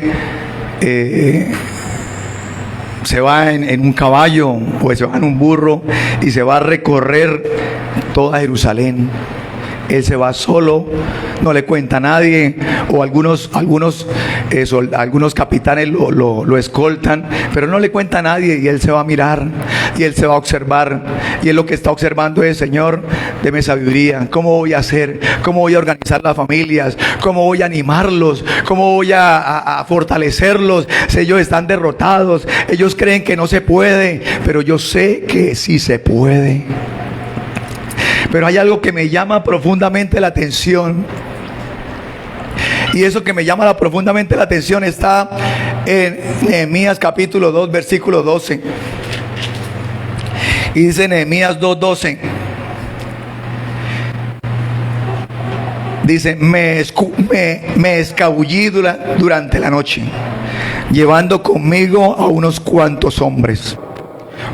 se va en un caballo o se va en un burro y se va a recorrer toda Jerusalén. Él se va solo, no le cuenta a nadie, o algunos capitanes lo escoltan, pero no le cuenta a nadie, y él se va a mirar, y él se va a observar, y él lo que está observando es: Señor, deme sabiduría. ¿Cómo voy a hacer? ¿Cómo voy a organizar las familias? ¿Cómo voy a animarlos? ¿Cómo voy a fortalecerlos? Si ellos están derrotados, ellos creen que no se puede, pero yo sé que sí se puede. Pero hay algo que me llama profundamente la atención, y eso que me llama profundamente la atención está en Nehemías capítulo 2, versículo 12. Y dice Nehemías 2:12, dice: me escabullí durante la noche, llevando conmigo a unos cuantos hombres.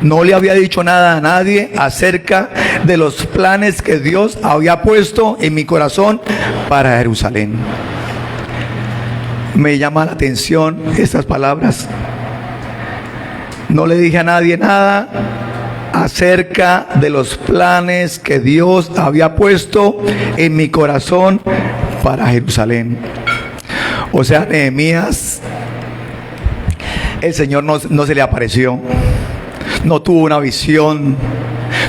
No le había dicho nada a nadie acerca de los planes que Dios había puesto en mi corazón para Jerusalén. Me llama la atención estas palabras. No le dije a nadie nada acerca de los planes que Dios había puesto en mi corazón para Jerusalén. O sea, Nehemías, el Señor no se le apareció. No tuvo una visión,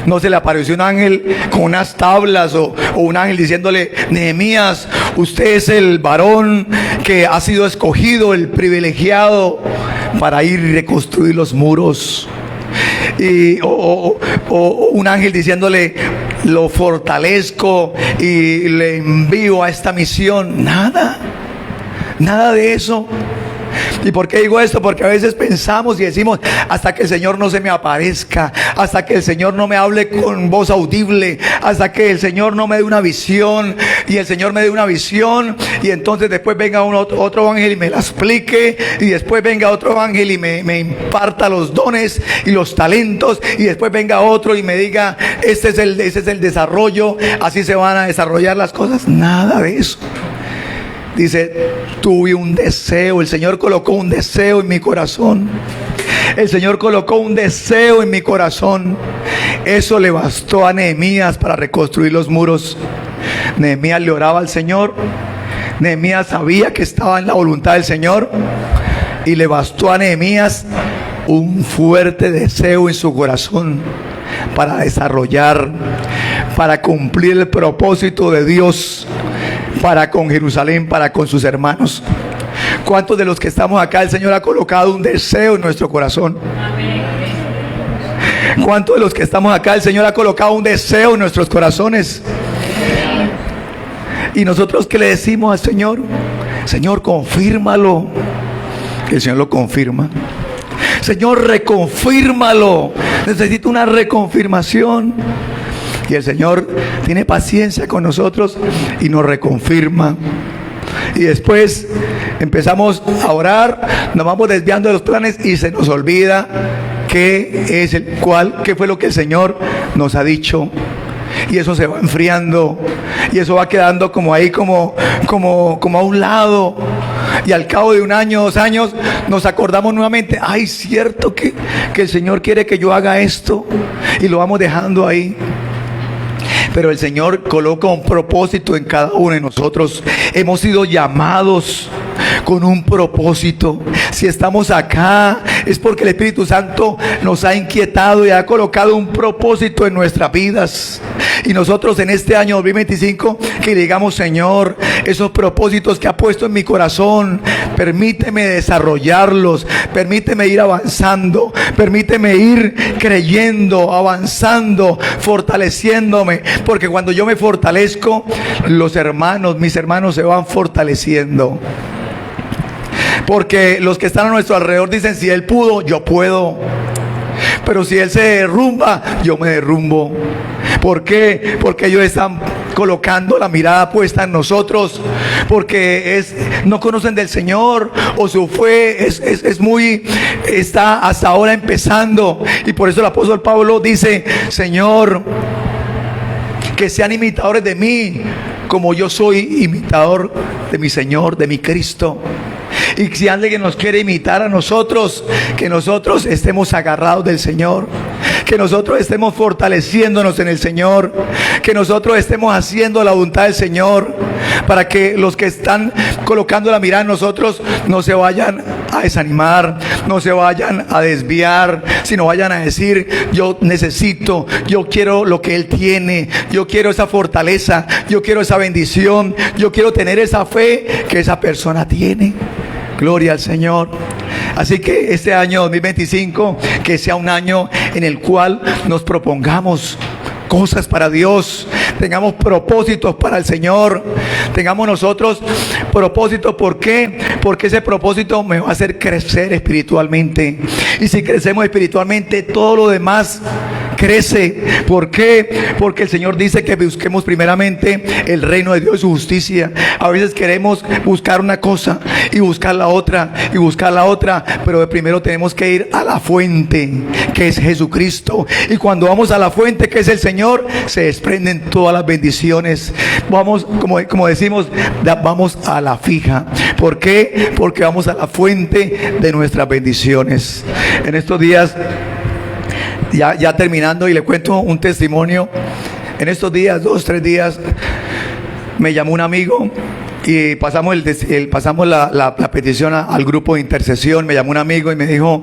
no se le apareció un ángel con unas tablas o un ángel diciéndole: Nehemías, usted es el varón que ha sido escogido, el privilegiado para ir y reconstruir los muros. O un ángel diciéndole: lo fortalezco y le envío a esta misión. Nada de eso. ¿Y por qué digo esto? Porque a veces pensamos y decimos: hasta que el Señor no se me aparezca, hasta que el Señor no me hable con voz audible, hasta que el Señor no me dé una visión, y el Señor me dé una visión, y entonces después venga otro ángel y me la explique, y después venga otro ángel y me imparta los dones y los talentos, y después venga otro y me diga: ese es el desarrollo, así se van a desarrollar las cosas. Nada de eso. Dice: tuve un deseo, el Señor colocó un deseo en mi corazón. El Señor colocó un deseo en mi corazón. Eso le bastó a Nehemías para reconstruir los muros. Nehemías le oraba al Señor. Nehemías sabía que estaba en la voluntad del Señor, y le bastó a Nehemías un fuerte deseo en su corazón para desarrollar, para cumplir el propósito de Dios para con Jerusalén, para con sus hermanos. ¿Cuántos de los que estamos acá el Señor ha colocado un deseo en nuestro corazón? ¿Cuántos de los que estamos acá el Señor ha colocado un deseo en nuestros corazones? Y nosotros, ¿qué le decimos al Señor? Señor, confírmalo. El Señor lo confirma. Señor, reconfírmalo. Necesito una reconfirmación. Y el Señor tiene paciencia con nosotros y nos reconfirma. Y después empezamos a orar, nos vamos desviando de los planes y se nos olvida qué fue lo que el Señor nos ha dicho. Y eso se va enfriando, y eso va quedando como ahí, como a un lado. Y al cabo de un año, 2 años, nos acordamos nuevamente: ay, cierto que el Señor quiere que yo haga esto, y lo vamos dejando ahí. Pero el Señor coloca un propósito en cada uno de nosotros. Hemos sido llamados con un propósito. Si estamos acá es porque el Espíritu Santo nos ha inquietado y ha colocado un propósito en nuestras vidas. Y nosotros en este año 2025 que digamos: Señor, esos propósitos que ha puesto en mi corazón, permíteme desarrollarlos, permíteme ir avanzando, permíteme ir creyendo, avanzando, fortaleciéndome, porque cuando yo me fortalezco, mis hermanos se van fortaleciendo. Porque los que están a nuestro alrededor dicen: si él pudo, yo puedo. Pero si él se derrumba, yo me derrumbo. ¿Por qué? Porque ellos están colocando la mirada puesta en nosotros, porque no conocen del Señor, o su fe está hasta ahora empezando, y por eso el apóstol Pablo dice: Señor, que sean imitadores de mí, como yo soy imitador de mi Señor, de mi Cristo. Y si alguien nos quiere imitar a nosotros, que nosotros estemos agarrados del Señor, que nosotros estemos fortaleciéndonos en el Señor, que nosotros estemos haciendo la voluntad del Señor, para que los que están colocando la mirada en nosotros no se vayan a desanimar, no se vayan a desviar, sino vayan a decir: yo necesito, yo quiero lo que Él tiene, yo quiero esa fortaleza, yo quiero esa bendición, yo quiero tener esa fe que esa persona tiene. Gloria al Señor. Así que este año 2025, que sea un año en el cual nos propongamos cosas para Dios, tengamos propósitos para el Señor, tengamos nosotros propósitos. ¿Por qué? Porque ese propósito me va a hacer crecer espiritualmente, y si crecemos espiritualmente, todo lo demás crece. ¿Por qué? Porque el Señor dice que busquemos primeramente el reino de Dios y su justicia. A veces queremos buscar una cosa y buscar la otra y buscar la otra, pero primero tenemos que ir a la fuente, que es Jesucristo. Y cuando vamos a la fuente, que es el Señor, se desprenden todas las bendiciones. Vamos, como decimos, vamos a la fija. ¿Por qué? Porque vamos a la fuente de nuestras bendiciones. En estos días, ya terminando, y le cuento un testimonio. En estos días, 2-3 días, me llamó un amigo y pasamos la petición al grupo de intercesión. Me llamó un amigo y me dijo: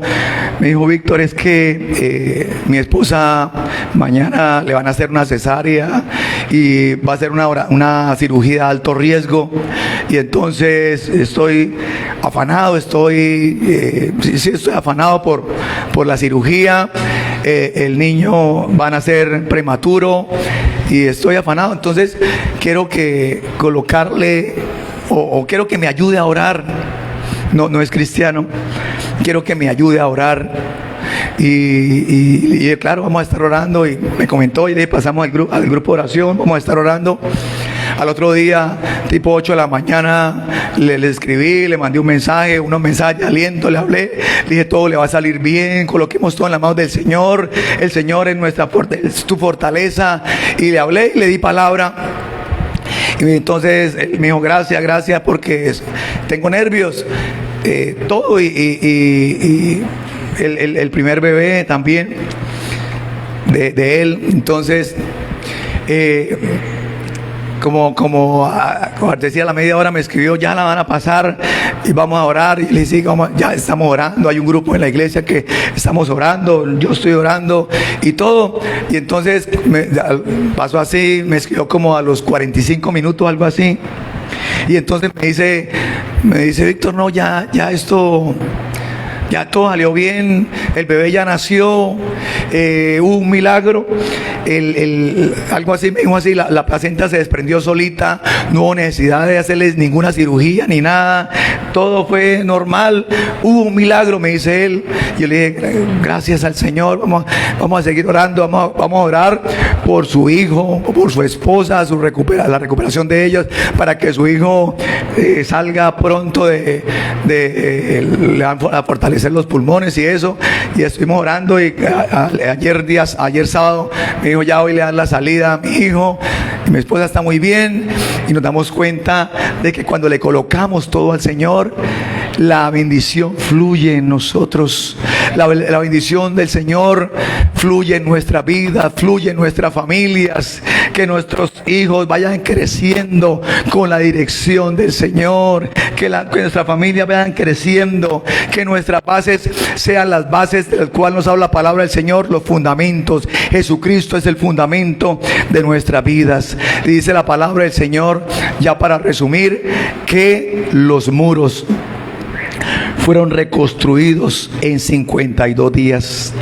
Víctor, es que mi esposa mañana le van a hacer una cesárea y va a ser una cirugía de alto riesgo, y entonces estoy afanado, estoy afanado por la cirugía. El niño va a nacer prematuro y estoy afanado. Entonces quiero que colocarle, o quiero que me ayude a orar. No es cristiano. Quiero que me ayude a orar. Y claro, vamos a estar orando. Y me comentó, y le pasamos al grupo de oración, vamos a estar orando. Al otro día, tipo 8 de la mañana, le escribí, le mandé unos mensajes de aliento, le hablé, le dije: todo le va a salir bien, coloquemos todo en las manos del Señor, el Señor es tu fortaleza. Y le hablé y le di palabra. Y entonces él me dijo: gracias, porque tengo nervios, todo, y el primer bebé también de él. Entonces como decía, a la media hora me escribió: ya la van a pasar y vamos a orar. Y le dije: ya estamos orando, hay un grupo en la iglesia que estamos orando, yo estoy orando y todo. Y entonces pasó así, me escribió como a los 45 minutos, algo así. Y entonces me dice: Víctor, no, ya esto, ya todo salió bien, el bebé ya nació, hubo un milagro, algo así, me dijo así, la placenta se desprendió solita, no hubo necesidad de hacerles ninguna cirugía ni nada, todo fue normal, hubo un milagro, me dice él. Yo le dije: gracias al Señor, vamos a seguir orando, vamos a orar por su hijo, por su esposa, la recuperación de ellos, para que su hijo salga pronto le van a fortalecer los pulmones y eso. Y estuvimos orando, y ayer sábado me dijo: ya hoy le dan la salida a mi hijo, y mi esposa está muy bien. Y nos damos cuenta de que cuando le colocamos todo al Señor, la bendición fluye en nosotros. La bendición del Señor fluye en nuestra vida, fluye en nuestras familias. Que nuestros hijos vayan creciendo con la dirección del Señor. Que nuestra familia vayan creciendo. Que nuestras bases sean las bases de las cuales nos habla la palabra del Señor, los fundamentos. Jesucristo es el fundamento de nuestras vidas. Y dice la palabra del Señor, ya para resumir, que los muros fueron reconstruidos en 52 días.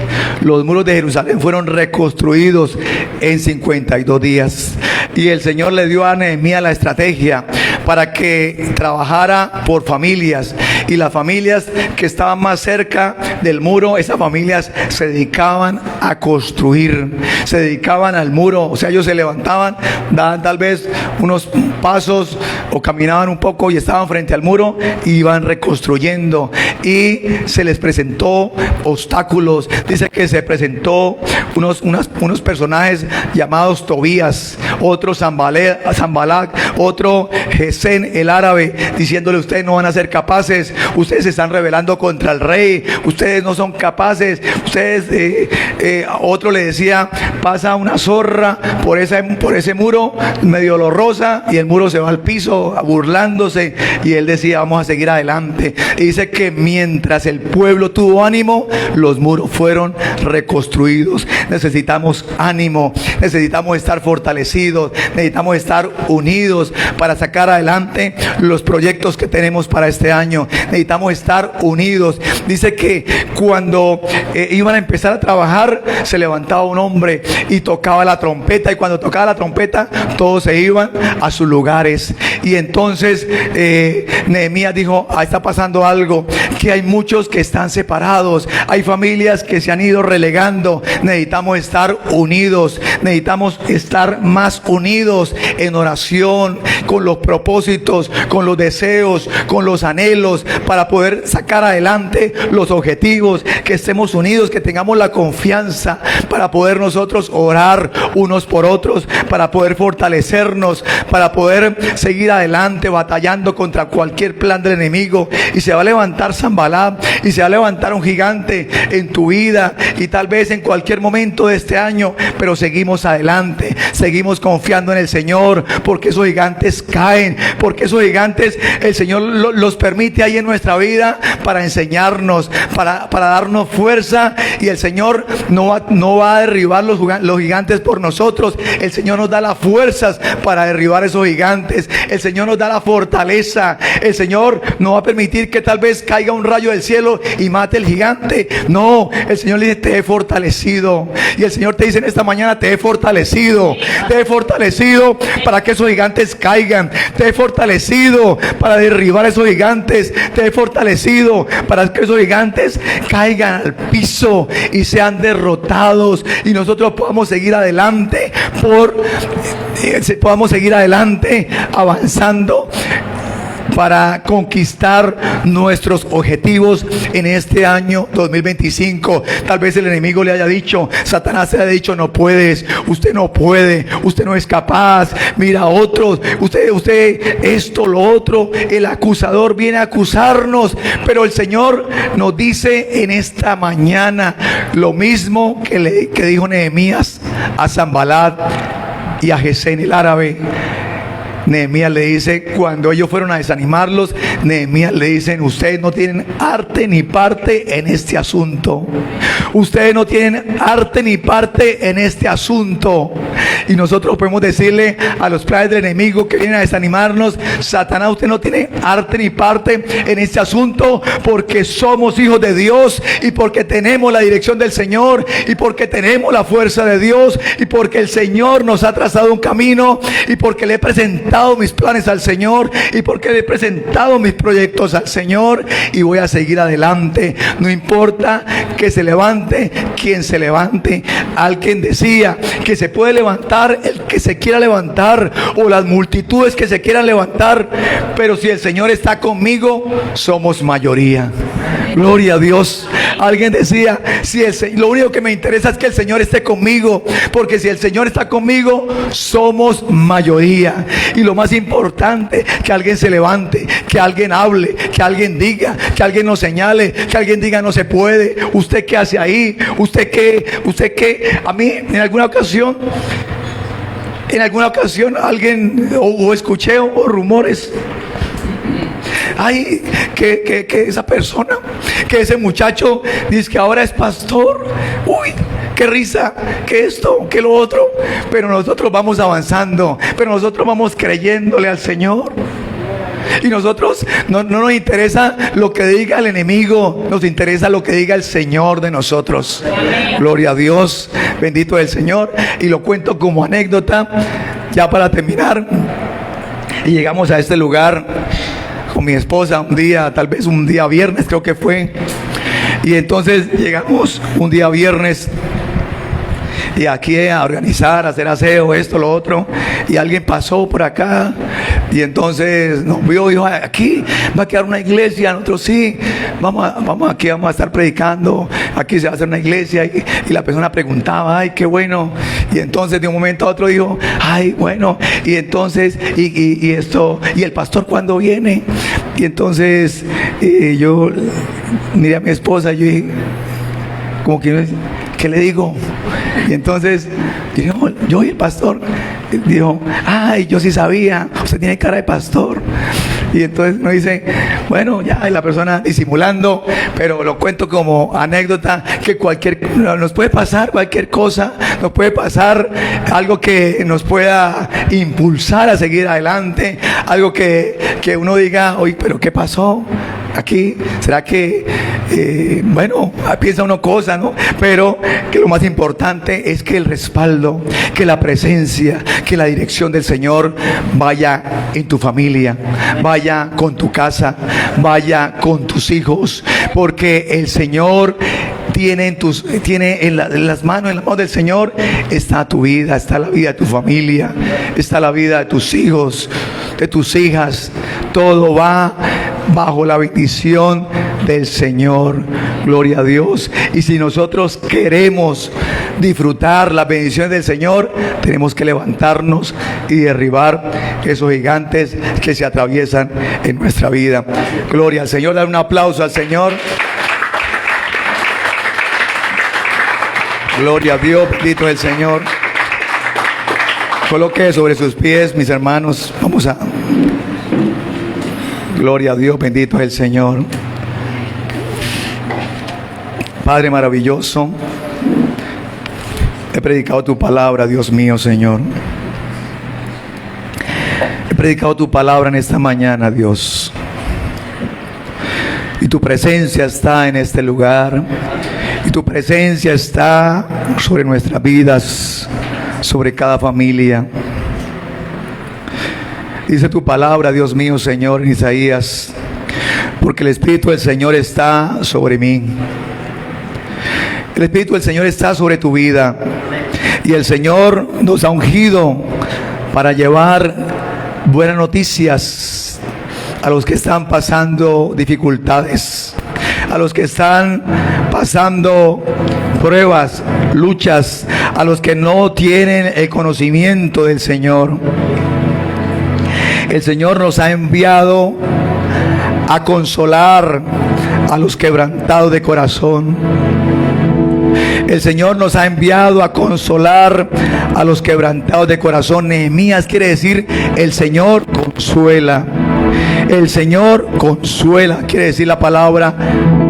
Los muros de Jerusalén fueron reconstruidos en 52 días. Y el Señor le dio a Nehemías la estrategia para que trabajara por familias y las familias que estaban más cerca del muro, esas familias se dedicaban a construir, se dedicaban al muro. O sea, ellos se levantaban, daban tal vez unos pasos o caminaban un poco y estaban frente al muro y iban reconstruyendo, y se les presentó obstáculos. Dice que se presentó unos personajes llamados Tobías, otro Sanbalat, otro Gesén el árabe, diciéndole: ustedes no van a ser capaces, ustedes se están rebelando contra el rey, ustedes no son capaces, ustedes, otro le decía: pasa una zorra por ese muro, medio lo roza y el muro se va al piso, burlándose, y él decía: vamos a seguir adelante. Y dice que mientras el pueblo tuvo ánimo, los muros fueron reconstruidos. Necesitamos ánimo, necesitamos estar fortalecidos, necesitamos estar unidos para sacar adelante los proyectos que tenemos para este año. Necesitamos estar unidos. Dice que cuando iban a empezar a trabajar, se levantaba un hombre y tocaba la trompeta, y cuando tocaba la trompeta todos se iban a sus lugares. Y entonces Nehemías dijo: ahí está pasando algo, que hay muchos que están separados, hay familias que se han ido relegando. Necesitamos estar unidos, necesitamos estar más unidos en oración, con los propósitos, con los deseos, con los anhelos, para poder sacar adelante los objetivos, que estemos unidos, que tengamos la confianza para poder nosotros orar unos por otros, para poder fortalecernos, para poder seguir adelante batallando contra cualquier plan del enemigo. Y se va a levantar Sanbalat, y se va a levantar un gigante en tu vida, y tal vez en cualquier momento de este año, pero seguimos adelante, seguimos confiando en el Señor, porque esos gigantes caen, porque esos gigantes el Señor los permite ahí en nuestra vida para enseñarnos, para darnos fuerza. Y el Señor no va a derribar los gigantes por nosotros. El Señor nos da las fuerzas para derribar esos gigantes. El Señor nos da la fortaleza. El Señor no va a permitir que tal vez caiga un rayo del cielo y mate el gigante. No, el Señor le dice: te he fortalecido. Y el Señor te dice en esta mañana: te he fortalecido. Te he fortalecido para que esos gigantes caigan. Te he fortalecido para derribar esos gigantes. Te he fortalecido para que esos gigantes caigan al piso y sean derrotados, y nosotros podamos seguir adelante, podamos seguir adelante avanzando para conquistar nuestros objetivos en este año 2025. Tal vez el enemigo le haya dicho, Satanás le haya dicho: no puedes, usted no puede, usted no es capaz, mira a otros, usted esto, lo otro. El acusador viene a acusarnos, pero el Señor nos dice en esta mañana lo mismo que dijo Nehemías a Sanbalat y a Gesén el árabe. Nehemías le dice, cuando ellos fueron a desanimarlos, Nehemías le dicen: ustedes no tienen arte ni parte en este asunto. Ustedes no tienen arte ni parte en este asunto. Y nosotros podemos decirle a los planes del enemigo que vienen a desanimarnos: Satanás, usted no tiene arte ni parte en este asunto, porque somos hijos de Dios, y porque tenemos la dirección del Señor, y porque tenemos la fuerza de Dios, y porque el Señor nos ha trazado un camino, y porque le he presentado mis planes al Señor, y porque le he presentado mis proyectos al Señor, y voy a seguir adelante. No importa que se levante quien se levante. Alguien decía que se puede levantar el que se quiera levantar, o las multitudes que se quieran levantar, pero si el Señor está conmigo, somos mayoría. Gloria a Dios. Alguien decía: lo único que me interesa es que el Señor esté conmigo, porque si el Señor está conmigo, somos mayoría. Y lo más importante, que alguien se levante, que alguien hable, que alguien diga, que alguien nos señale, que alguien diga: no se puede. ¿Usted qué hace ahí? ¿Usted qué? A mí en alguna ocasión alguien o escuché rumores: ay, que esa persona, que ese muchacho dice que ahora es pastor. Uy, qué risa, que esto, que lo otro. Pero nosotros vamos avanzando, pero nosotros vamos creyéndole al Señor. Y nosotros no nos interesa lo que diga el enemigo, nos interesa lo que diga el Señor de nosotros. Gloria a Dios, bendito es el Señor. Y lo cuento como anécdota, ya para terminar. Y llegamos a este lugar con mi esposa un día, tal vez un día viernes creo que fue. Y entonces llegamos un día viernes y aquí a organizar, a hacer aseo, esto, lo otro, y alguien pasó por acá y entonces nos vio y dijo, aquí va a quedar una iglesia. Nosotros sí, vamos aquí, vamos a estar predicando, aquí se va a hacer una iglesia. Y la persona preguntaba, ay, qué bueno. Y entonces de un momento a otro dijo, ay, bueno, y entonces y esto, y el pastor ¿cuándo viene? Y entonces yo miré a mi esposa y yo dije, como que, ¿qué le digo? Y entonces yo y el pastor dijo, ay, yo sí sabía, usted tiene cara de pastor. Y entonces nos dice, bueno, ya, y la persona disimulando, pero lo cuento como anécdota, que nos puede pasar cualquier cosa, nos puede pasar algo que nos pueda impulsar a seguir adelante, algo que uno diga, oye, pero ¿qué pasó aquí? ¿Será que, bueno, piensa uno cosas, ¿no? Pero que lo más importante es que el respaldo, que la presencia, que la dirección del Señor vaya en tu familia, vaya con tu casa, vaya con tus hijos, porque el Señor tiene en las manos del Señor está tu vida, está la vida de tu familia, está la vida de tus hijos, de tus hijas. Todo va bajo la bendición del Señor. Gloria a Dios. Y si nosotros queremos disfrutar las bendiciones del Señor, tenemos que levantarnos y derribar esos gigantes que se atraviesan en nuestra vida. Gloria al Señor. Dar un aplauso al Señor. Gloria a Dios, bendito es el Señor. Coloque sobre sus pies, mis hermanos. Vamos a... Gloria a Dios, bendito es el Señor. Padre maravilloso, he predicado tu palabra, Dios mío, Señor. He predicado tu palabra en esta mañana, Dios. Y tu presencia está en este lugar. Y tu presencia está sobre nuestras vidas, sobre cada familia. Dice tu palabra, Dios mío, Señor, en Isaías, porque el Espíritu del Señor está sobre mí. El Espíritu del Señor está sobre tu vida. Y el Señor nos ha ungido para llevar buenas noticias a los que están pasando dificultades, a los que están pasando pruebas, luchas, a los que no tienen el conocimiento del Señor. El Señor nos ha enviado a consolar a los quebrantados de corazón. El Señor nos ha enviado a consolar a los quebrantados de corazón. Nehemías quiere decir el Señor consuela. El Señor consuela, quiere decir la palabra,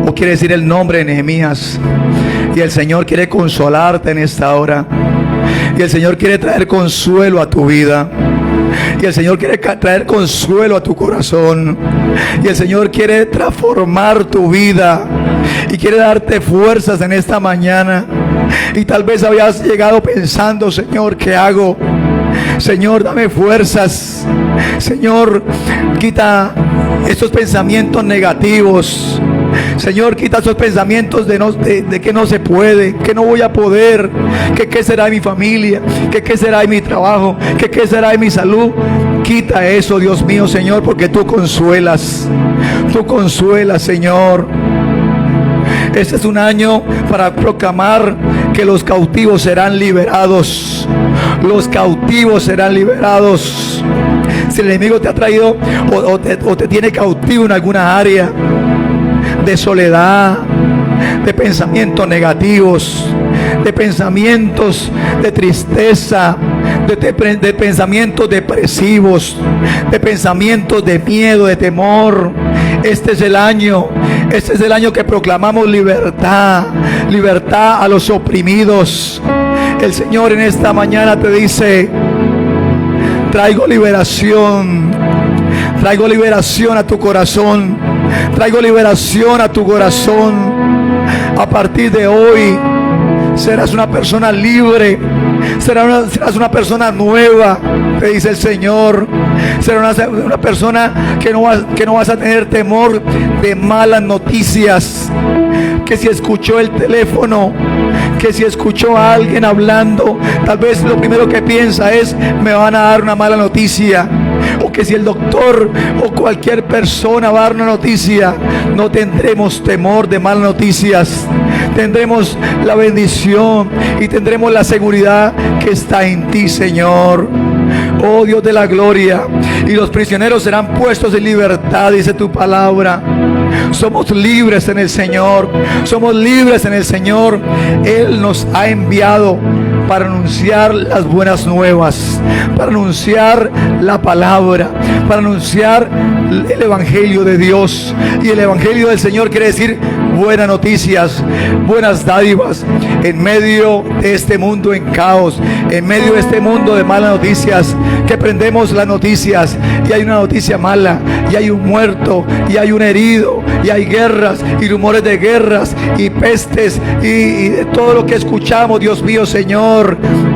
o quiere decir el nombre de Nehemías. Y el Señor quiere consolarte en esta hora. Y el Señor quiere traer consuelo a tu vida. Y el Señor quiere traer consuelo a tu corazón. Y el Señor quiere transformar tu vida. Y quiere darte fuerzas en esta mañana. Y tal vez habías llegado pensando, Señor, ¿qué hago? Señor, dame fuerzas. Señor, quita estos pensamientos negativos. Señor, quita esos pensamientos de que no se puede, que no voy a poder, que qué será de mi familia, que qué será de mi trabajo, que qué será de mi salud. Quita eso, Dios mío, Señor, porque tú consuelas, Señor. Este es un año para proclamar que los cautivos serán liberados. Los cautivos serán liberados. Si el enemigo te ha traído o te tiene cautivo en alguna área de soledad, de pensamientos negativos, de pensamientos de tristeza, de pensamientos depresivos, de pensamientos de miedo, de temor. Este es el año que proclamamos libertad, libertad a los oprimidos. El Señor en esta mañana te dice: traigo liberación a tu corazón, traigo liberación a tu corazón. A partir de hoy serás una persona libre, serás una persona nueva, te dice el Señor. Será una persona que no vas a tener temor de malas noticias. Que si escuchó el teléfono, que si escuchó a alguien hablando, tal vez lo primero que piensa es: me van a dar una mala noticia. O que si el doctor o cualquier persona va a dar una noticia, no tendremos temor de malas noticias. Tendremos la bendición y tendremos la seguridad que está en ti, Señor. Oh Dios de la gloria. Y los prisioneros serán puestos en libertad, dice tu palabra. Somos libres en el Señor. Somos libres en el Señor. Él nos ha enviado para anunciar las buenas nuevas, para anunciar la palabra, para anunciar el evangelio de Dios. Y el evangelio del Señor quiere decir buenas noticias, buenas dádivas, en medio de este mundo en caos, en medio de este mundo de malas noticias, que prendemos las noticias y hay una noticia mala, y hay un muerto, y hay un herido, y hay guerras y rumores de guerras y pestes y de todo lo que escuchamos, Dios mío, Señor.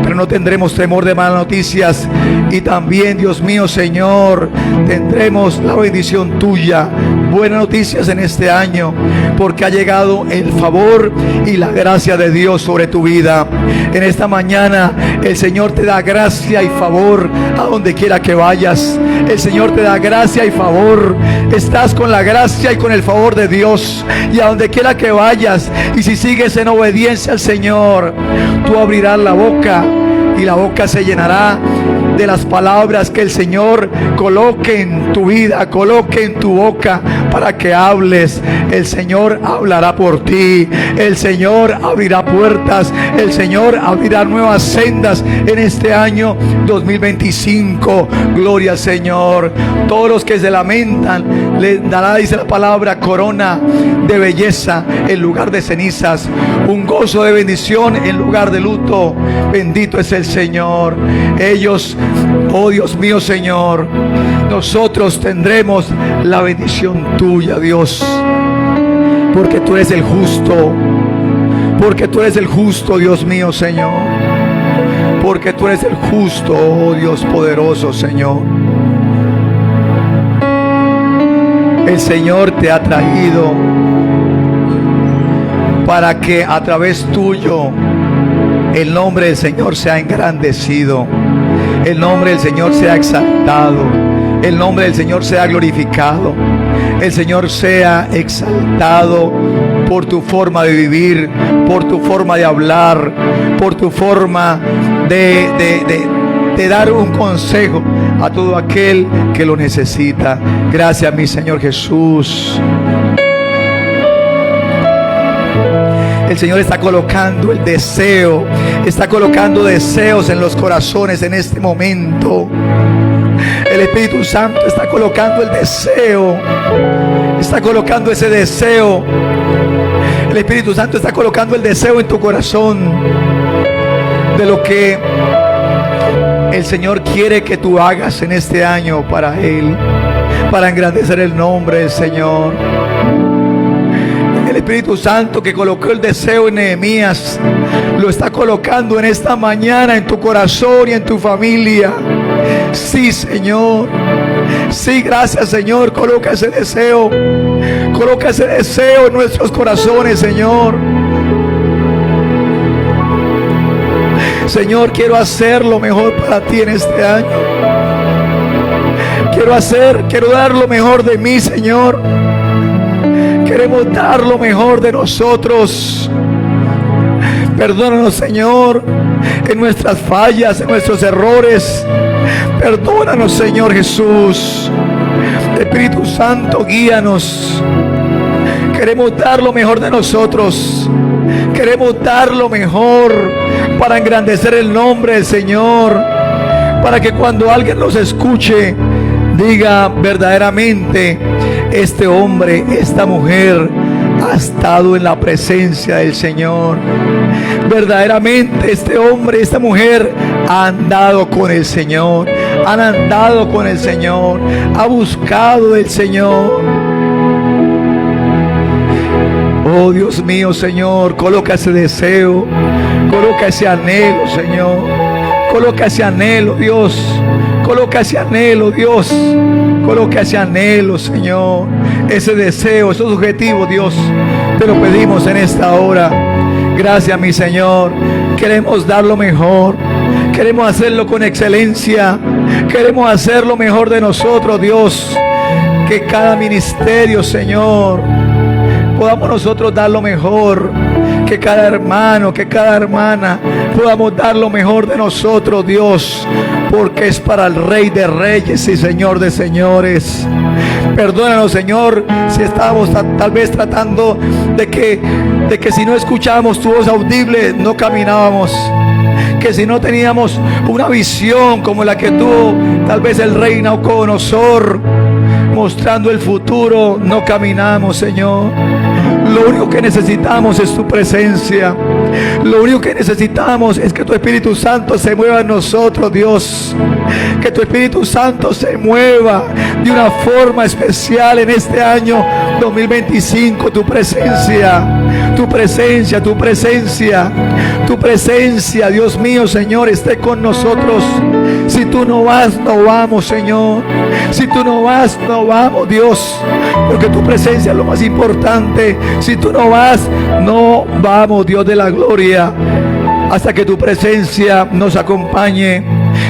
Pero no tendremos temor de malas noticias. Y también, Dios mío, Señor, tendremos la bendición tuya, buenas noticias en este año, porque ha llegado el favor y la gracia de Dios sobre tu vida. En esta mañana el Señor te da gracia y favor a donde quiera que vayas. El Señor te da gracia y favor. Estás con la gracia y con el favor de Dios, y a donde quiera que vayas, y si sigues en obediencia al Señor, tú abrirás la boca y la boca se llenará de las palabras que el Señor coloque en tu vida, coloque en tu boca para que hables. El Señor hablará por ti. El Señor abrirá puertas. El Señor abrirá nuevas sendas en este año 2025. Gloria al Señor. Todos los que se lamentan, le dará, dice la palabra, corona de belleza en lugar de cenizas, un gozo de bendición en lugar de luto. Bendito es el Señor. Ellos, oh Dios mío, Señor, nosotros tendremos la bendición tuya, Dios, porque tú eres el justo, porque tú eres el justo, Dios mío, Señor, porque tú eres el justo, oh Dios poderoso, Señor. El Señor te ha traído para que a través tuyo el nombre del Señor sea engrandecido, el nombre del Señor sea exaltado, el nombre del Señor sea glorificado, el Señor sea exaltado por tu forma de vivir, por tu forma de hablar, por tu forma de dar un consejo a todo aquel que lo necesita. Gracias, mi Señor Jesús. El Señor está colocando el deseo, está colocando deseos en los corazones en este momento. El Espíritu Santo está colocando el deseo, está colocando ese deseo. El Espíritu Santo está colocando el deseo en tu corazón de lo que el Señor quiere que tú hagas en este año para Él, para engrandecer el nombre del Señor. El Espíritu Santo que colocó el deseo en Nehemías, lo está colocando en esta mañana en tu corazón y en tu familia. Sí, Señor. Sí, gracias, Señor. Coloca ese deseo. Coloca ese deseo en nuestros corazones, Señor. Señor, quiero hacer lo mejor para ti en este año. Quiero dar lo mejor de mí, Señor. Queremos dar lo mejor de nosotros. Perdónanos, Señor, en nuestras fallas, en nuestros errores. Perdónanos, Señor Jesús. Espíritu Santo, guíanos. Queremos dar lo mejor de nosotros. Queremos dar lo mejor para engrandecer el nombre del Señor, para que cuando alguien nos escuche diga verdaderamente: este hombre, esta mujer ha estado en la presencia del Señor. Verdaderamente este hombre, esta mujer ha andado con el Señor, han andado con el Señor, ha buscado el Señor. Oh Dios mío, Señor, coloca ese deseo, coloca ese anhelo, Señor, coloca ese anhelo, Dios, Coloca ese anhelo, Dios. Coloca ese anhelo, Señor. Ese deseo, esos objetivos, Dios. Te lo pedimos en esta hora. Gracias, mi Señor. Queremos dar lo mejor. Queremos hacerlo con excelencia. Queremos hacer lo mejor de nosotros, Dios. Que cada ministerio, Señor, podamos nosotros dar lo mejor. Que cada hermano, que cada hermana podamos dar lo mejor de nosotros, Dios, porque es para el Rey de Reyes y Señor de Señores. Perdónanos, Señor, si estábamos tal vez tratando de que si no escuchábamos tu voz audible, no caminábamos. Que si no teníamos una visión como la que tuvo tal vez el rey Nabucodonosor, mostrando el futuro, no caminamos, Señor. Lo único que necesitamos es tu presencia. Lo único que necesitamos es que tu Espíritu Santo se mueva en nosotros, Dios. Que tu Espíritu Santo se mueva de una forma especial en este año 2025. Tu presencia, tu presencia, tu presencia, tu presencia, Dios mío, Señor, esté con nosotros. Si tú no vas, no vamos, Señor. Si tú no vas, no vamos, Dios, porque tu presencia es lo más importante. Si tú no vas, no vamos, Dios de la gloria, hasta que tu presencia nos acompañe.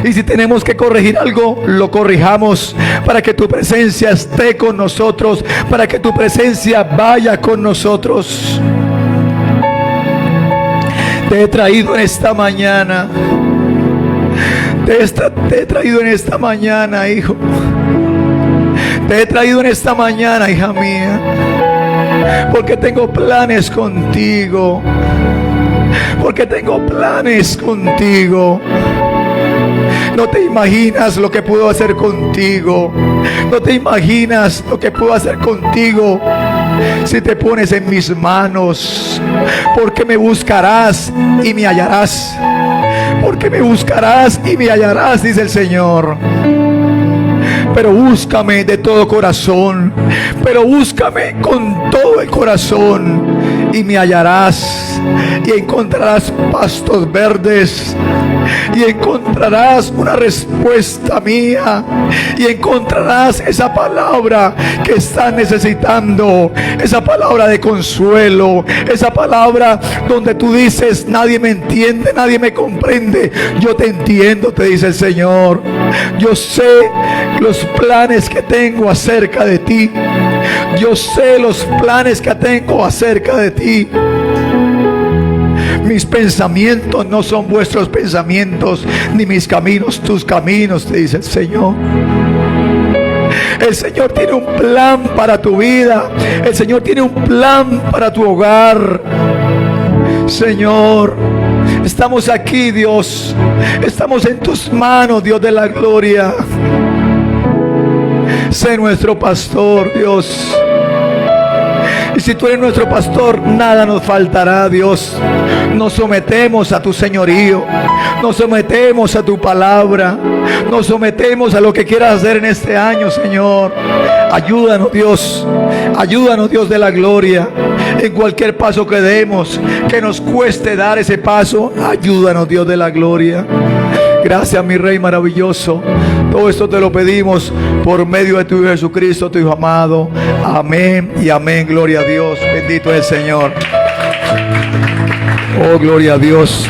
Y si tenemos que corregir algo, lo corrijamos para que tu presencia esté con nosotros, para que tu presencia vaya con nosotros. Te he traído en esta mañana. Te he traído en esta mañana, hijo. Te he traído en esta mañana, hija mía, porque tengo planes contigo. Porque tengo planes contigo. No te imaginas lo que puedo hacer contigo. No te imaginas lo que puedo hacer contigo si te pones en mis manos. Porque me buscarás y me hallarás. Porque me buscarás y me hallarás, dice el Señor. Pero búscame de todo corazón. Pero búscame con todo el corazón y me hallarás. Y encontrarás pastos verdes. Y encontrarás una respuesta mía. Y encontrarás esa palabra que estás necesitando. Esa palabra de consuelo. Esa palabra donde tú dices: nadie me entiende, nadie me comprende. Yo te entiendo, te dice el Señor. Yo sé los planes que tengo acerca de ti. Yo sé los planes que tengo acerca de ti. Mis pensamientos no son vuestros pensamientos, ni mis caminos tus caminos, te dice el Señor. El Señor tiene un plan para tu vida. El Señor tiene un plan para tu hogar. Señor, estamos aquí, Dios. Estamos en tus manos, Dios de la gloria. Sé nuestro pastor, Dios. Y si tú eres nuestro pastor, nada nos faltará, Dios. Nos sometemos a tu señorío. Nos sometemos a tu palabra. Nos sometemos a lo que quieras hacer en este año, Señor. Ayúdanos, Dios. Ayúdanos, Dios de la gloria. En cualquier paso que demos, que nos cueste dar ese paso, ayúdanos, Dios de la gloria. Gracias, mi Rey maravilloso. Todo esto te lo pedimos por medio de tu Hijo Jesucristo, tu Hijo amado. Amén y amén. Gloria a Dios. Bendito es el Señor. Oh, gloria a Dios.